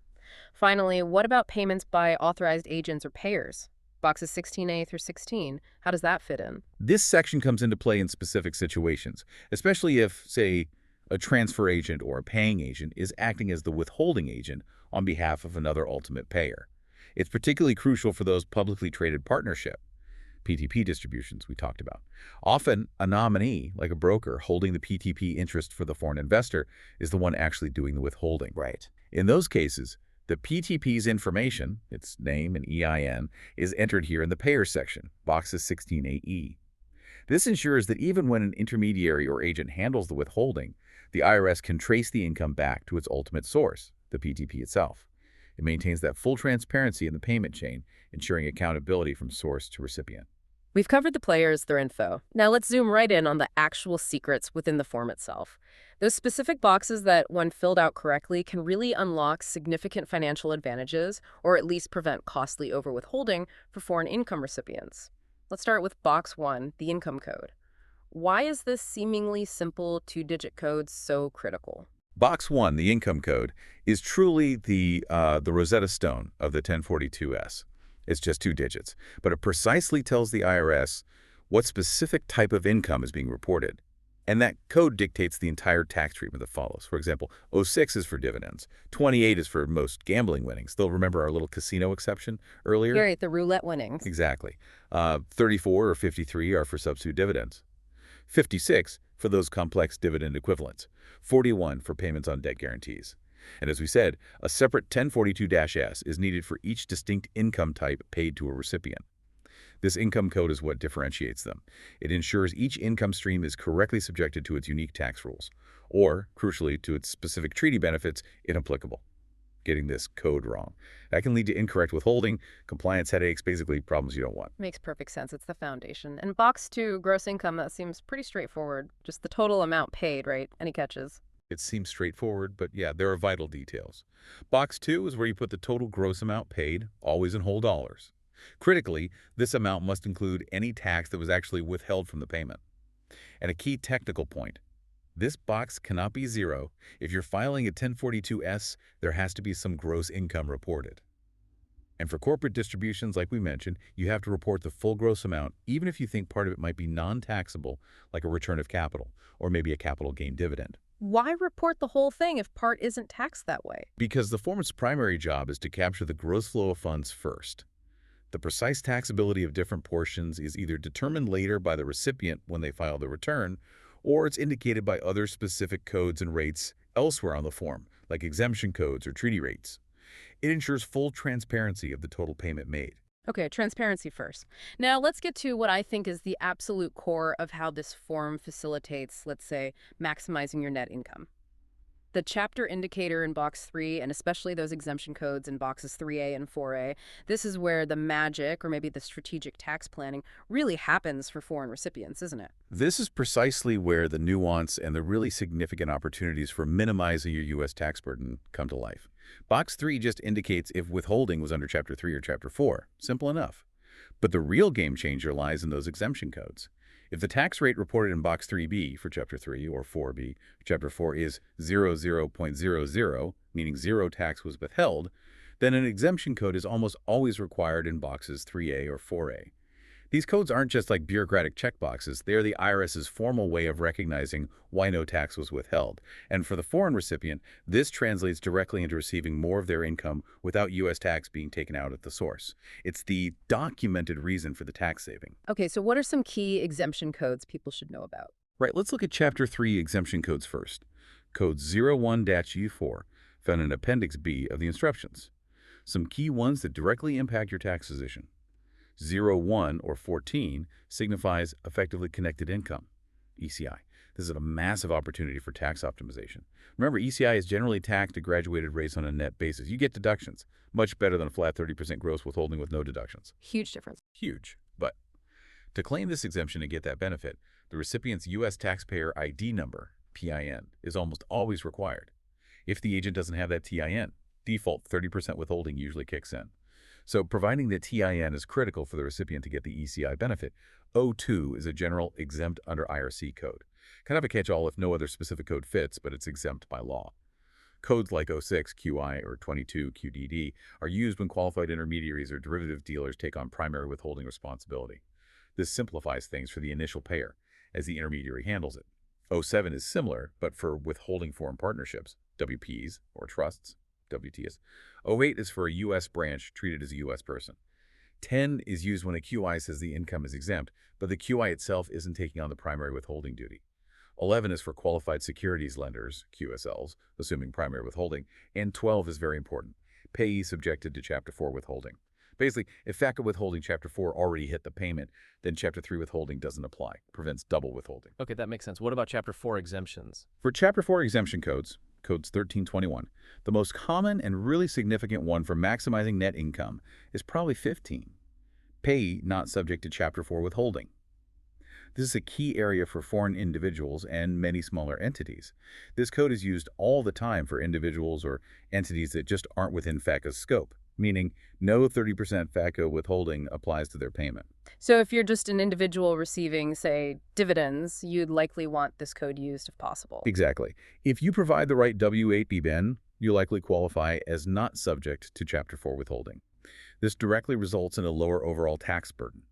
[SPEAKER 1] Finally, what about payments by authorized agents or payers? Boxes 16A through 16, how does that fit in?
[SPEAKER 2] This section comes into play in specific situations, especially if, say, a transfer agent or a paying agent is acting as the withholding agent on behalf of another ultimate payer. It's particularly crucial for those publicly traded partnership, PTP distributions we talked about. Often, a nominee, like a broker holding the PTP interest for the foreign investor, is the one actually doing the withholding.
[SPEAKER 1] Right.
[SPEAKER 2] In those cases, the PTP's information, its name and EIN, is entered here in the payer section, boxes 16AE. This ensures that even when an intermediary or agent handles the withholding, the IRS can trace the income back to its ultimate source, the PTP itself. It maintains that full transparency in the payment chain, ensuring accountability from source to recipient.
[SPEAKER 1] We've covered the players, their info. Now let's zoom right in on the actual secrets within the form itself. Those specific boxes that, when filled out correctly, can really unlock significant financial advantages or at least prevent costly overwithholding for foreign income recipients. Let's start with box 1, the income code. Why is this seemingly simple two-digit code so critical?
[SPEAKER 2] Box 1, the income code, is truly the Rosetta Stone of the 1042-S. It's just 2 digits, but it precisely tells the IRS what specific type of income is being reported. And that code dictates the entire tax treatment that follows. For example, 06 is for dividends. 28 is for most gambling winnings. They'll remember our little casino exception earlier?
[SPEAKER 1] Right, the roulette winnings.
[SPEAKER 2] Exactly. 34 or 53 are for substitute dividends. 56 for those complex dividend equivalents. 41 for payments on debt guarantees. And as we said, a separate 1042-S is needed for each distinct income type paid to a recipient. This income code is what differentiates them. It ensures each income stream is correctly subjected to its unique tax rules, or, crucially, to its specific treaty benefits if applicable. Getting this code wrong. That can lead to incorrect withholding, compliance headaches, basically problems you don't want.
[SPEAKER 1] Makes perfect sense. It's the foundation. And box 2, gross income, that seems pretty straightforward. Just the total amount paid, right? Any catches?
[SPEAKER 2] It seems straightforward, but yeah, there are vital details. Box 2 is where you put the total gross amount paid, always in whole dollars. Critically, this amount must include any tax that was actually withheld from the payment. And a key technical point, this box cannot be zero. If you're filing a 1042-S, there has to be some gross income reported. And for corporate distributions, like we mentioned, you have to report the full gross amount, even if you think part of it might be non-taxable, like a return of capital, or maybe a capital gain dividend.
[SPEAKER 1] Why report the whole thing if part isn't taxed that way?
[SPEAKER 2] Because the form's primary job is to capture the gross flow of funds first. The precise taxability of different portions is either determined later by the recipient when they file the return, or it's indicated by other specific codes and rates elsewhere on the form, like exemption codes or treaty rates. It ensures full transparency of the total payment made.
[SPEAKER 1] Okay, transparency first. Now, let's get to what I think is the absolute core of how this form facilitates, let's say, maximizing your net income. The chapter indicator in box 3, and especially those exemption codes in boxes 3A and 4A, this is where the magic, or maybe the strategic tax planning, really happens for foreign recipients, isn't it?
[SPEAKER 2] This is precisely where the nuance and the really significant opportunities for minimizing your U.S. tax burden come to life. Box 3 just indicates if withholding was under Chapter 3 or Chapter 4. Simple enough. But the real game changer lies in those exemption codes. If the tax rate reported in Box 3B for Chapter 3 or 4B for Chapter 4 is 00.00, meaning zero tax was withheld, then an exemption code is almost always required in Boxes 3A or 4A. These codes aren't just like bureaucratic checkboxes, they are the IRS's formal way of recognizing why no tax was withheld. And for the foreign recipient, this translates directly into receiving more of their income without U.S. tax being taken out at the source. It's the documented reason for the tax saving.
[SPEAKER 1] Okay, so what are some key exemption codes people should know about?
[SPEAKER 2] Right, let's look at Chapter 3 exemption codes first. Code 01-U4, found in Appendix B of the instructions. Some key ones that directly impact your tax position. 01 or 14 signifies effectively connected income, ECI. This is a massive opportunity for tax optimization. Remember, ECI is generally taxed at graduated rates on a net basis. You get deductions, much better than a flat 30% gross withholding with no deductions.
[SPEAKER 1] Huge difference.
[SPEAKER 2] Huge. But to claim this exemption and get that benefit, the recipient's U.S. taxpayer ID number, PIN, is almost always required. If the agent doesn't have that TIN, default 30% withholding usually kicks in. So providing the TIN is critical for the recipient to get the ECI benefit. O2 is a general exempt under IRC code. Kind of a catch-all if no other specific code fits, but it's exempt by law. Codes like 06 QI or 22 QDD are used when qualified intermediaries or derivative dealers take on primary withholding responsibility. This simplifies things for the initial payer, as the intermediary handles it. 07 is similar, but for withholding foreign partnerships, WPs or trusts, WTS. 08 is for a U.S. branch treated as a U.S. person. 10 is used when a QI says the income is exempt, but the QI itself isn't taking on the primary withholding duty. 11 is for qualified securities lenders, QSLs, assuming primary withholding, and 12 is very important, payee subjected to Chapter 4 withholding. Basically, if FATCA withholding Chapter 4 already hit the payment, then Chapter 3 withholding doesn't apply, prevents double withholding.
[SPEAKER 3] Okay, that makes sense. What about Chapter 4 exemptions?
[SPEAKER 2] For Chapter 4 exemption codes, codes 1321, the most common and really significant one for maximizing net income is probably 15, payee not subject to Chapter 4 withholding. This is a key area for foreign individuals and many smaller entities. This code is used all the time for individuals or entities that just aren't within FATCA's scope, meaning no 30% FATCA withholding applies to their payment.
[SPEAKER 1] So if you're just an individual receiving, say, dividends, you'd likely want this code used if possible.
[SPEAKER 2] Exactly. If you provide the right W-8B BEN, you likely qualify as not subject to Chapter 4 withholding. This directly results in a lower overall tax burden.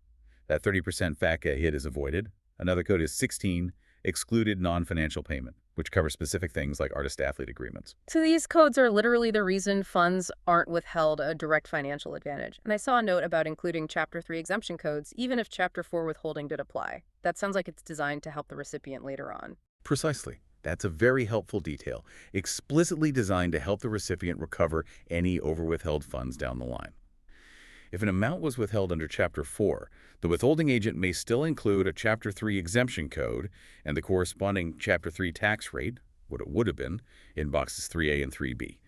[SPEAKER 2] That 30% FATCA hit is avoided. Another code is 16, excluded non-financial payment, which covers specific things like artist-athlete agreements.
[SPEAKER 1] So these codes are literally the reason funds aren't withheld a direct financial advantage. And I saw a note about including Chapter 3 exemption codes, even if Chapter 4 withholding did apply. That sounds like it's designed to help the recipient later on.
[SPEAKER 2] Precisely. That's a very helpful detail, explicitly designed to help the recipient recover any overwithheld funds down the line. If an amount was withheld under Chapter 4, the withholding agent may still include a Chapter 3 exemption code and the corresponding Chapter 3 tax rate, what it would have been, in boxes 3A and 3B.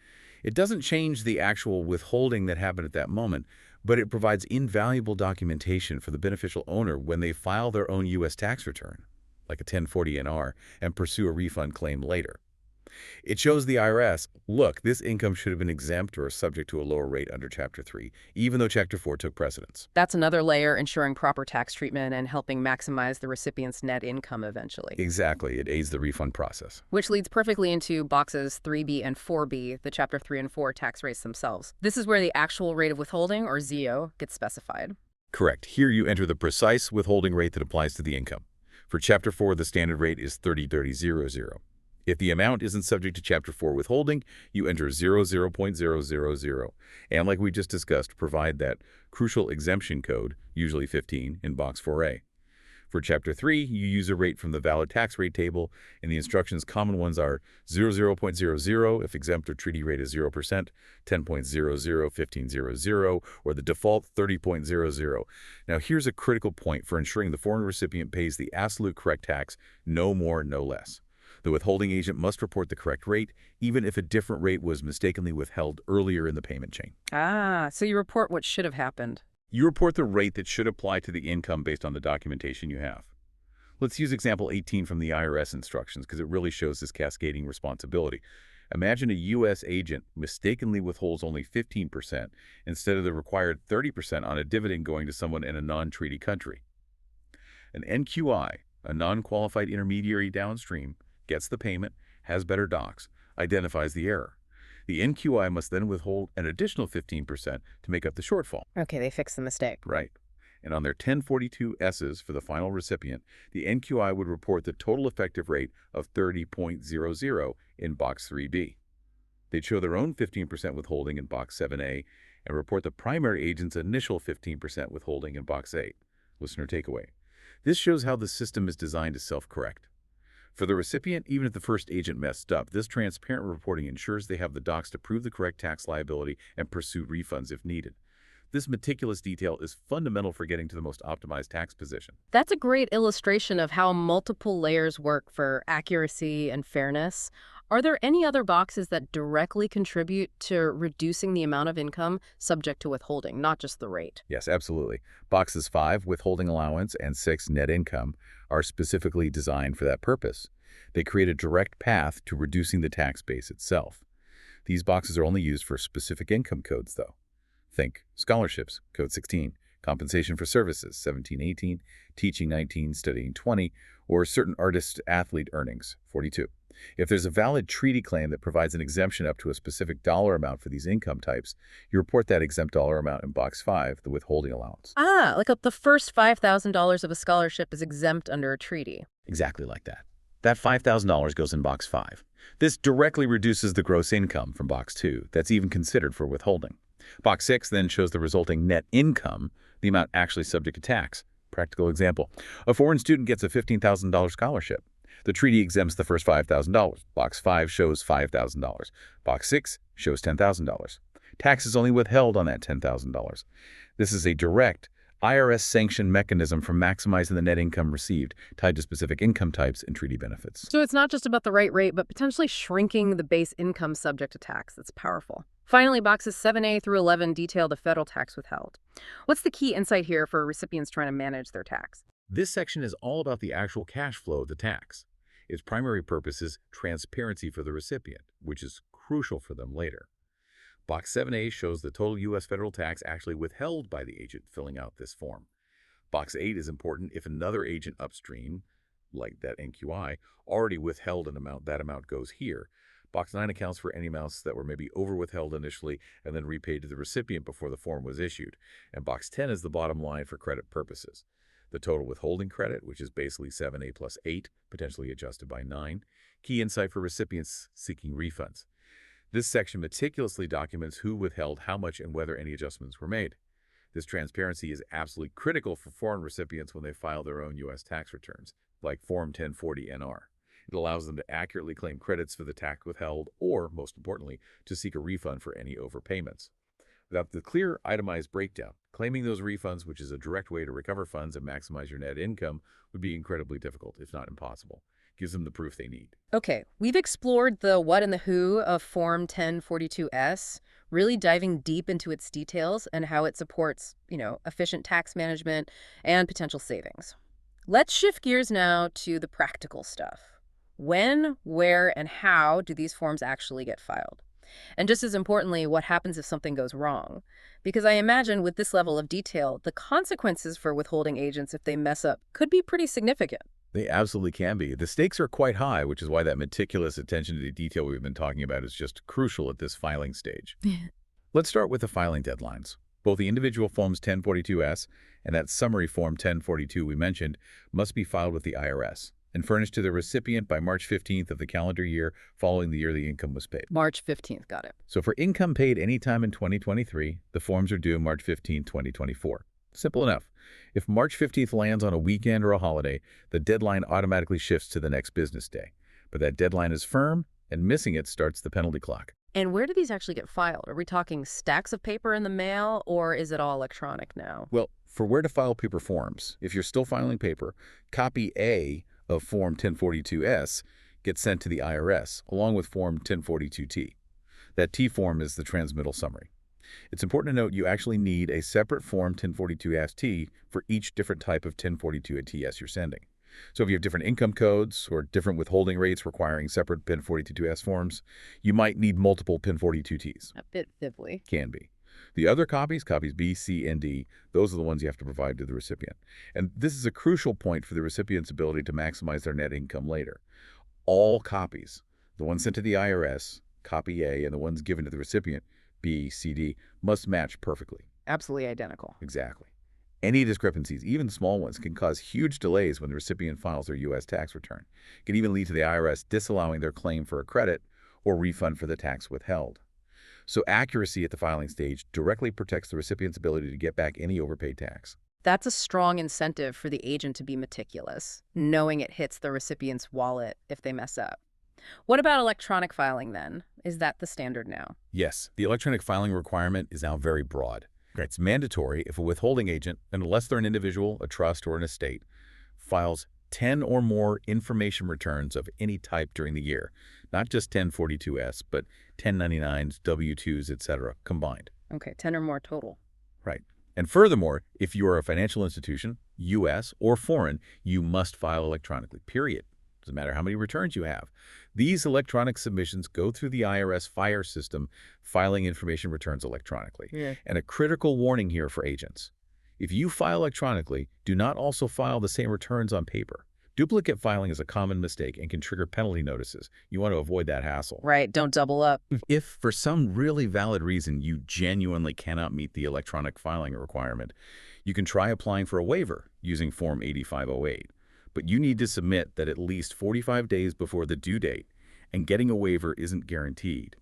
[SPEAKER 2] It doesn't change the actual withholding that happened at that moment, but it provides invaluable documentation for the beneficial owner when they file their own U.S. tax return, like a 1040-NR, and pursue a refund claim later. It shows the IRS, look, this income should have been exempt or subject to a lower rate under Chapter 3, even though Chapter 4 took precedence.
[SPEAKER 1] That's another layer ensuring proper tax treatment and helping maximize the recipient's net income eventually.
[SPEAKER 2] Exactly. It aids the refund process.
[SPEAKER 1] Which leads perfectly into boxes 3B and 4B, the Chapter 3 and 4 tax rates themselves. This is where the actual rate of withholding, or ZO, gets specified.
[SPEAKER 2] Correct. Here you enter the precise withholding rate that applies to the income. For Chapter 4, the standard rate is 30-30-00. If the amount isn't subject to Chapter 4 withholding, you enter 00.000. And like we just discussed, provide that crucial exemption code, usually 15, in box 4A. For Chapter 3, you use a rate from the valid tax rate table, and the instructions common ones are 00.00 if exempt or treaty rate is 0%, 10.00, 15.00, or the default 30.00. Now here's a critical point for ensuring the foreign recipient pays the absolute correct tax, no more, no less. The withholding agent must report the correct rate, even if a different rate was mistakenly withheld earlier in the payment chain.
[SPEAKER 1] Ah, so you report what should have happened.
[SPEAKER 2] You report the rate that should apply to the income based on the documentation you have. Let's use example 18 from the IRS instructions because it really shows this cascading responsibility. Imagine a U.S. agent mistakenly withholds only 15% instead of the required 30% on a dividend going to someone in a non-treaty country. An NQI, a non-qualified intermediary downstream, gets the payment, has better docs, identifies the error. The NQI must then withhold an additional 15% to make up the shortfall.
[SPEAKER 1] Okay, they fixed the mistake.
[SPEAKER 2] Right. And on their 1042Ss for the final recipient, the NQI would report the total effective rate of 30.00 in Box 3B. They'd show their own 15% withholding in Box 7A and report the primary agent's initial 15% withholding in Box 8. Listener takeaway. This shows how the system is designed to self-correct. For the recipient, even if the first agent messed up, this transparent reporting ensures they have the docs to prove the correct tax liability and pursue refunds if needed. This meticulous detail is fundamental for getting to the most optimized tax position.
[SPEAKER 1] That's a great illustration of how multiple layers work for accuracy and fairness. Are there any other boxes that directly contribute to reducing the amount of income subject to withholding, not just the rate?
[SPEAKER 2] Yes, absolutely. Boxes 5, withholding allowance, and 6, net income, are specifically designed for that purpose. They create a direct path to reducing the tax base itself. These boxes are only used for specific income codes, though. Think scholarships, code 16, compensation for services, 17-18, teaching 19, studying 20, or certain artist-athlete earnings, 42. If there's a valid treaty claim that provides an exemption up to a specific dollar amount for these income types, you report that exempt dollar amount in Box 5, the withholding allowance.
[SPEAKER 1] Ah, like the first $5,000 of a scholarship is exempt under a treaty.
[SPEAKER 2] Exactly like that. That $5,000 goes in Box 5. This directly reduces the gross income from Box 2 that's even considered for withholding. Box 6 then shows the resulting net income, the amount actually subject to tax. Practical example. A foreign student gets a $15,000 scholarship. The treaty exempts the first $5,000. Box 5 shows $5,000. Box 6 shows $10,000. Tax is only withheld on that $10,000. This is a direct IRS-sanctioned mechanism for maximizing the net income received, tied to specific income types and treaty benefits.
[SPEAKER 1] So it's not just about the right rate, but potentially shrinking the base income subject to tax. That's powerful. Finally, boxes 7A through 11 detail the federal tax withheld. What's the key insight here for recipients trying to manage their tax?
[SPEAKER 2] This section is all about the actual cash flow of the tax. Its primary purpose is transparency for the recipient, which is crucial for them later. Box 7A shows the total U.S. federal tax actually withheld by the agent filling out this form. Box 8 is important if another agent upstream, like that NQI, already withheld an amount. That amount goes here. Box 9 accounts for any amounts that were maybe over-withheld initially and then repaid to the recipient before the form was issued. And Box 10 is the bottom line for credit purposes. The total withholding credit, which is basically 7A plus 8, potentially adjusted by 9. Key insight for recipients seeking refunds. This section meticulously documents who withheld how much and whether any adjustments were made. This transparency is absolutely critical for foreign recipients when they file their own U.S. tax returns, like Form 1040-NR. It allows them to accurately claim credits for the tax withheld or, most importantly, to seek a refund for any overpayments. Without the clear, itemized breakdown, claiming those refunds, which is a direct way to recover funds and maximize your net income, would be incredibly difficult, if not impossible. Gives them the proof they need.
[SPEAKER 1] Okay, we've explored the what and the who of Form 1042S, really diving deep into its details and how it supports, efficient tax management and potential savings. Let's shift gears now to the practical stuff. When, where, and how do these forms actually get filed? And just as importantly, what happens if something goes wrong? Because I imagine with this level of detail, the consequences for withholding agents if they mess up could be pretty significant.
[SPEAKER 2] They absolutely can be. The stakes are quite high, which is why that meticulous attention to detail we've been talking about is just crucial at this filing stage. Let's start with the filing deadlines. Both the individual Forms 1042S and that summary Form 1042 we mentioned must be filed with the IRS. and furnished to the recipient by March 15th of the calendar year following the year the income was paid.
[SPEAKER 1] March 15th, got it.
[SPEAKER 2] So for income paid anytime in 2023, the forms are due March 15, 2024. Simple enough. If March 15th lands on a weekend or a holiday, the deadline automatically shifts to the next business day. But that deadline is firm, and missing it starts the penalty clock.
[SPEAKER 1] And where do these actually get filed? Are we talking stacks of paper in the mail, or is it all electronic now?
[SPEAKER 2] Well, for where to file paper forms, if you're still filing paper, copy A of Form 1042-S gets sent to the IRS, along with Form 1042-T. That T form is the transmittal summary. It's important to note you actually need a separate Form 1042-T for each different type of 1042-TS you're sending. So if you have different income codes or different withholding rates requiring separate PIN 42-S forms, you might need multiple PIN 42-Ts.
[SPEAKER 1] A bit fibbly.
[SPEAKER 2] Can be. The other copies B, C, and D, those are the ones you have to provide to the recipient. And this is a crucial point for the recipient's ability to maximize their net income later. All copies, the ones sent to the IRS, copy A, and the ones given to the recipient, B, C, D, must match perfectly.
[SPEAKER 1] Absolutely identical.
[SPEAKER 2] Exactly. Any discrepancies, even small ones, can cause huge delays when the recipient files their U.S. tax return. It can even lead to the IRS disallowing their claim for a credit or refund for the tax withheld. So accuracy at the filing stage directly protects the recipient's ability to get back any overpaid tax.
[SPEAKER 1] That's a strong incentive for the agent to be meticulous, knowing it hits the recipient's wallet if they mess up. What about electronic filing then? Is that the standard now?
[SPEAKER 2] Yes, the electronic filing requirement is now very broad. It's mandatory if a withholding agent, and unless they're an individual, a trust, or an estate, files 10 or more information returns of any type during the year, not just 1042-S, but 1099s, W-2s, etc., combined.
[SPEAKER 1] Okay, 10 or more total.
[SPEAKER 2] Right. And furthermore, if you are a financial institution, U.S. or foreign, you must file electronically, period. Doesn't matter how many returns you have. These electronic submissions go through the IRS FIRE system, filing information returns electronically.
[SPEAKER 1] Yeah.
[SPEAKER 2] And a critical warning here for agents. If you file electronically, do not also file the same returns on paper. Duplicate filing is a common mistake and can trigger penalty notices. You want to avoid that hassle.
[SPEAKER 1] Right, don't double up.
[SPEAKER 2] If for some really valid reason you genuinely cannot meet the electronic filing requirement, you can try applying for a waiver using Form 8508. But you need to submit that at least 45 days before the due date, and getting a waiver isn't guaranteed.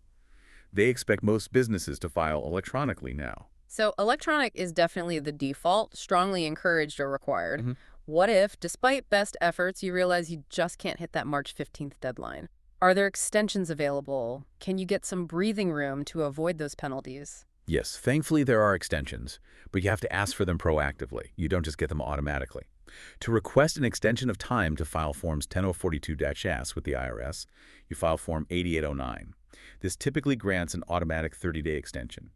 [SPEAKER 2] They expect most businesses to file electronically now.
[SPEAKER 1] So electronic is definitely the default, strongly encouraged or required.
[SPEAKER 2] Mm-hmm.
[SPEAKER 1] What if, despite best efforts, you realize you just can't hit that March 15th deadline? Are there extensions available? Can you get some breathing room to avoid those penalties?
[SPEAKER 2] Yes, thankfully there are extensions, but you have to ask for them proactively. You don't just get them automatically. To request an extension of time to file Forms 10042-S with the IRS, you file Form 8809. This typically grants an automatic 30-day extension.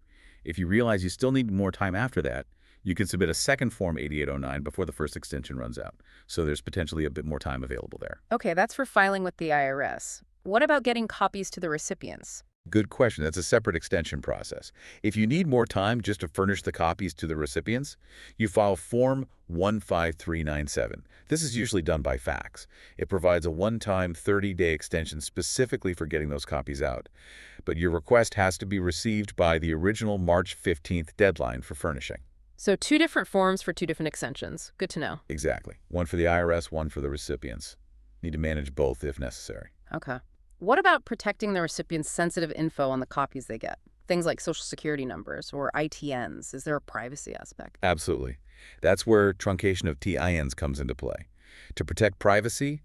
[SPEAKER 2] If you realize you still need more time after that, you can submit a second Form 8809 before the first extension runs out. So there's potentially a bit more time available there.
[SPEAKER 1] Okay, that's for filing with the IRS. What about getting copies to the recipients?
[SPEAKER 2] Good question. That's a separate extension process. If you need more time just to furnish the copies to the recipients, you file Form 15397. This is usually done by fax. It provides a one-time 30-day extension specifically for getting those copies out. But your request has to be received by the original March 15th deadline for furnishing.
[SPEAKER 1] So 2 different forms for 2 different extensions. Good to know.
[SPEAKER 2] Exactly. One for the IRS, one for the recipients. Need to manage both if necessary.
[SPEAKER 1] Okay. What about protecting the recipient's sensitive info on the copies they get? Things like social security numbers or ITNs. Is there a privacy aspect?
[SPEAKER 2] Absolutely. That's where truncation of TINs comes into play. To protect privacy,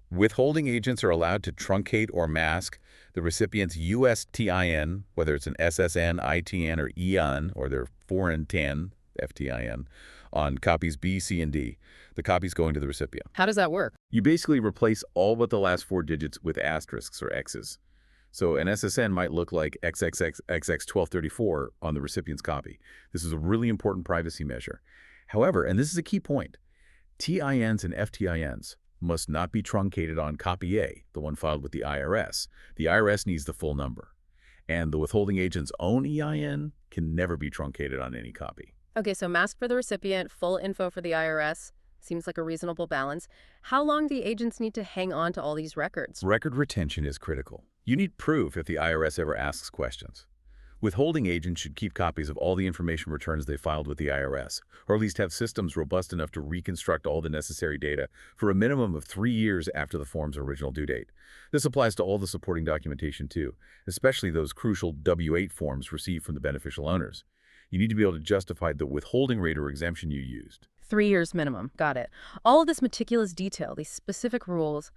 [SPEAKER 2] withholding agents are allowed to truncate or mask the recipient's U.S. TIN, whether it's an SSN, ITN, or EIN, or their foreign TIN, FTIN, on copies B, C, and D, the copies going to the recipient.
[SPEAKER 1] How does that work?
[SPEAKER 2] You basically replace all but the last 4 digits with asterisks or X's. So an SSN might look like XXXXX1234 on the recipient's copy. This is a really important privacy measure. However, and this is a key point, TINs and FTINs must not be truncated on copy A, the one filed with the IRS. The IRS needs the full number. And the withholding agent's own EIN can never be truncated on any copy.
[SPEAKER 1] Okay, so mask for the recipient, full info for the IRS. Seems like a reasonable balance. How long do the agents need to hang on to all these records?
[SPEAKER 2] Record retention is critical. You need proof if the IRS ever asks questions. Withholding agents should keep copies of all the information returns they filed with the IRS, or at least have systems robust enough to reconstruct all the necessary data for a minimum of 3 years after the form's original due date. This applies to all the supporting documentation too, especially those crucial W-8 forms received from the beneficial owners. You need to be able to justify the withholding rate or exemption you used.
[SPEAKER 1] 3 years minimum. Got it. All of this meticulous detail, these specific rules,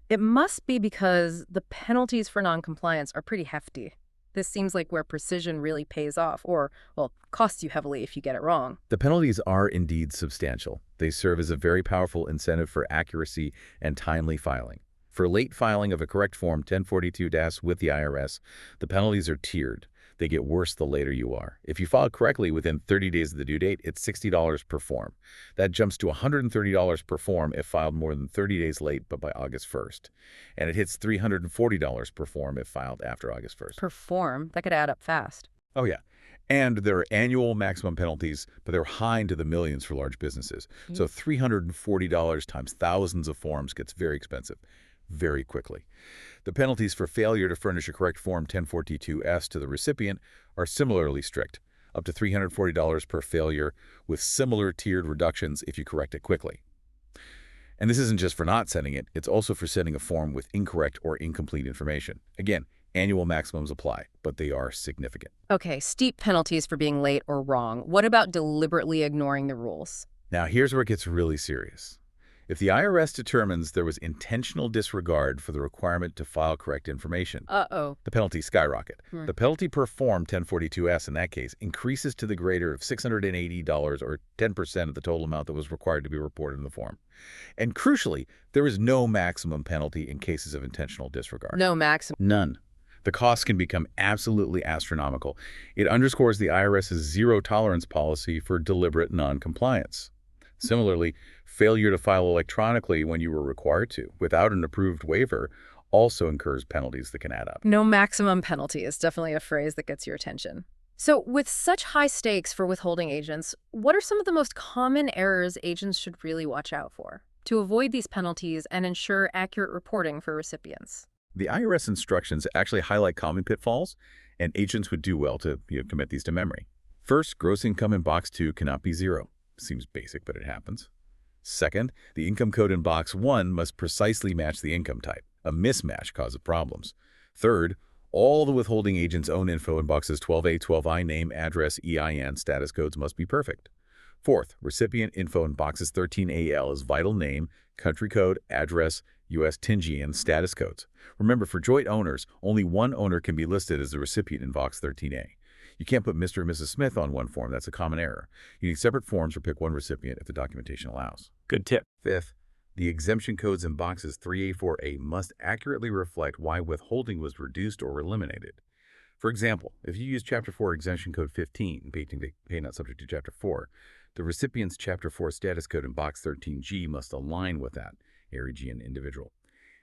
[SPEAKER 1] it must be because the penalties for noncompliance are pretty hefty. This seems like where precision really pays off, or, well, costs you heavily if you get it wrong.
[SPEAKER 2] The penalties are indeed substantial. They serve as a very powerful incentive for accuracy and timely filing. For late filing of a correct Form 1042-S with the IRS, the penalties are tiered. They get worse the later you are. If you file correctly within 30 days of the due date, it's $60 per form. That jumps to $130 per form if filed more than 30 days late but by August 1st. And it hits $340 per form if filed after August 1st.
[SPEAKER 1] Per form, that could add up fast.
[SPEAKER 2] Oh, yeah. And there are annual maximum penalties, but they're high into the millions for large businesses. So $340 times thousands of forms gets very expensive very quickly. The penalties for failure to furnish a correct Form 1042-S to the recipient are similarly strict, up to $340 per failure, with similar tiered reductions if you correct it quickly. And this isn't just for not sending it, it's also for sending a form with incorrect or incomplete information. Again, annual maximums apply, but they are significant.
[SPEAKER 1] Okay, steep penalties for being late or wrong. What about deliberately ignoring the rules?
[SPEAKER 2] Now, here's where it gets really serious. If the IRS determines there was intentional disregard for the requirement to file correct information,
[SPEAKER 1] Uh-oh.
[SPEAKER 2] the penalties skyrocket. The penalty per Form 1042-S in that case increases to the greater of $680 or 10% of the total amount that was required to be reported in the form. And crucially, there is no maximum penalty in cases of intentional disregard.
[SPEAKER 1] No maximum.
[SPEAKER 2] None. The costs can become absolutely astronomical. It underscores the IRS's zero-tolerance policy for deliberate noncompliance. Similarly, failure to file electronically when you were required to, without an approved waiver, also incurs penalties that can add up.
[SPEAKER 1] No maximum penalty is definitely a phrase that gets your attention. So with such high stakes for withholding agents, what are some of the most common errors agents should really watch out for to avoid these penalties and ensure accurate reporting for recipients?
[SPEAKER 2] The IRS instructions actually highlight common pitfalls, and agents would do well to commit these to memory. First, gross income in Box 2 cannot be zero. Seems basic, but it happens. Second, the income code in Box 1 must precisely match the income type. A mismatch causes problems. Third, all the withholding agent's own info in Boxes 12A, 12I, name, address, EIN, status codes must be perfect. Fourth, recipient info in Boxes 13AL is vital name, country code, address, U.S. TINGI, and status codes. Remember, for joint owners, only one owner can be listed as the recipient in Box 13A. You can't put Mr. and Mrs. Smith on one form. That's a common error. You need separate forms or pick one recipient if the documentation allows.
[SPEAKER 3] Good tip.
[SPEAKER 2] Fifth, the exemption codes in Boxes 3A, 4A must accurately reflect why withholding was reduced or eliminated. For example, if you use Chapter 4 Exemption Code 15, pay not subject to Chapter 4, the recipient's Chapter 4 status code in Box 13G must align with that, area and individual.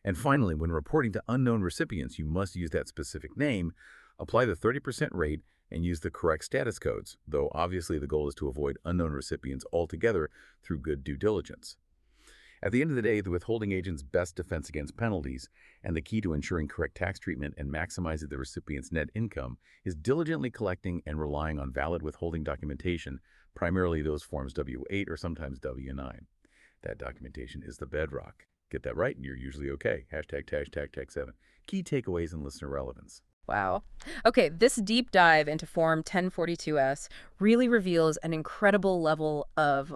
[SPEAKER 2] And finally, when reporting to unknown recipients, you must use that specific name, apply the 30% rate, and use the correct status codes, though obviously the goal is to avoid unknown recipients altogether through good due diligence. At the end of the day, the withholding agent's best defense against penalties and the key to ensuring correct tax treatment and maximizing the recipient's net income is diligently collecting and relying on valid withholding documentation, primarily those forms W-8 or sometimes W-9. That documentation is the bedrock. Get that right and you're usually okay. ###7. Key takeaways and listener relevance.
[SPEAKER 1] Wow. Okay, this deep dive into Form 1042-S really reveals an incredible level of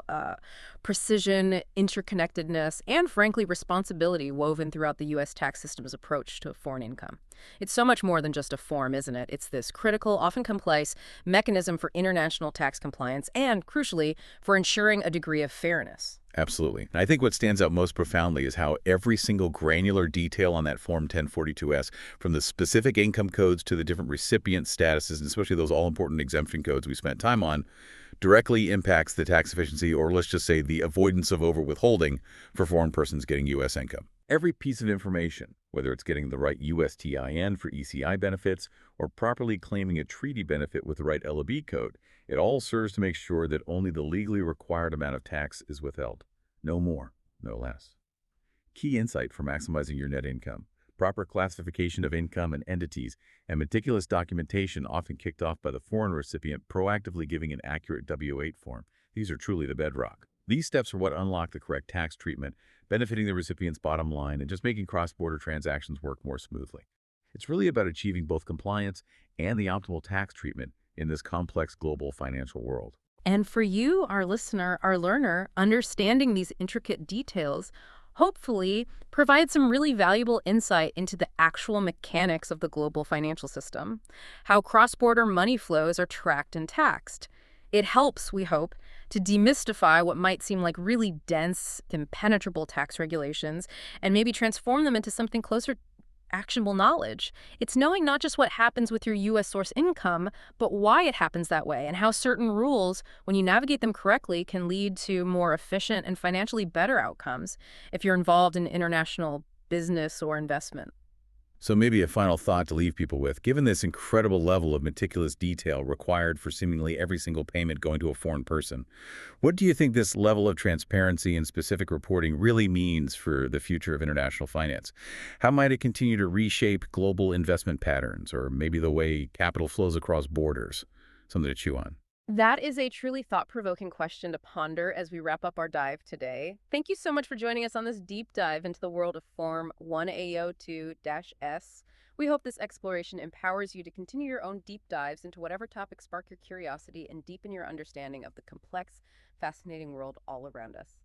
[SPEAKER 1] precision, interconnectedness, and frankly, responsibility woven throughout the U.S. tax system's approach to foreign income. It's so much more than just a form, isn't it? It's this critical, often complex mechanism for international tax compliance and, crucially, for ensuring a degree of fairness.
[SPEAKER 2] Absolutely. And I think what stands out most profoundly is how every single granular detail on that Form 1042-S, from the specific income codes to the different recipient statuses, and especially those all-important exemption codes we spent time on, directly impacts the tax efficiency, or let's just say the avoidance of over-withholding for foreign persons getting U.S. income. Every piece of information, whether it's getting the right USTIN for ECI benefits or properly claiming a treaty benefit with the right LOB code, it all serves to make sure that only the legally required amount of tax is withheld. No more, no less. Key insight for maximizing your net income. Proper classification of income and entities, and meticulous documentation often kicked off by the foreign recipient proactively giving an accurate W-8 form. These are truly the bedrock. These steps are what unlock the correct tax treatment, benefiting the recipient's bottom line and just making cross-border transactions work more smoothly. It's really about achieving both compliance and the optimal tax treatment in this complex global financial world.
[SPEAKER 1] And for you, our listener, our learner, understanding these intricate details hopefully provides some really valuable insight into the actual mechanics of the global financial system, how cross-border money flows are tracked and taxed. It helps, we hope, to demystify what might seem like really dense, impenetrable tax regulations and maybe transform them into something closer actionable knowledge. It's knowing not just what happens with your U.S. source income, but why it happens that way and how certain rules, when you navigate them correctly, can lead to more efficient and financially better outcomes if you're involved in international business or investment.
[SPEAKER 2] So maybe a final thought to leave people with. Given this incredible level of meticulous detail required for seemingly every single payment going to a foreign person, what do you think this level of transparency and specific reporting really means for the future of international finance? How might it continue to reshape global investment patterns or maybe the way capital flows across borders? Something to chew on.
[SPEAKER 1] That is a truly thought-provoking question to ponder as we wrap up our dive today. Thank you so much for joining us on this deep dive into the world of Form 1AO2-S. We hope this exploration empowers you to continue your own deep dives into whatever topics spark your curiosity and deepen your understanding of the complex, fascinating world all around us.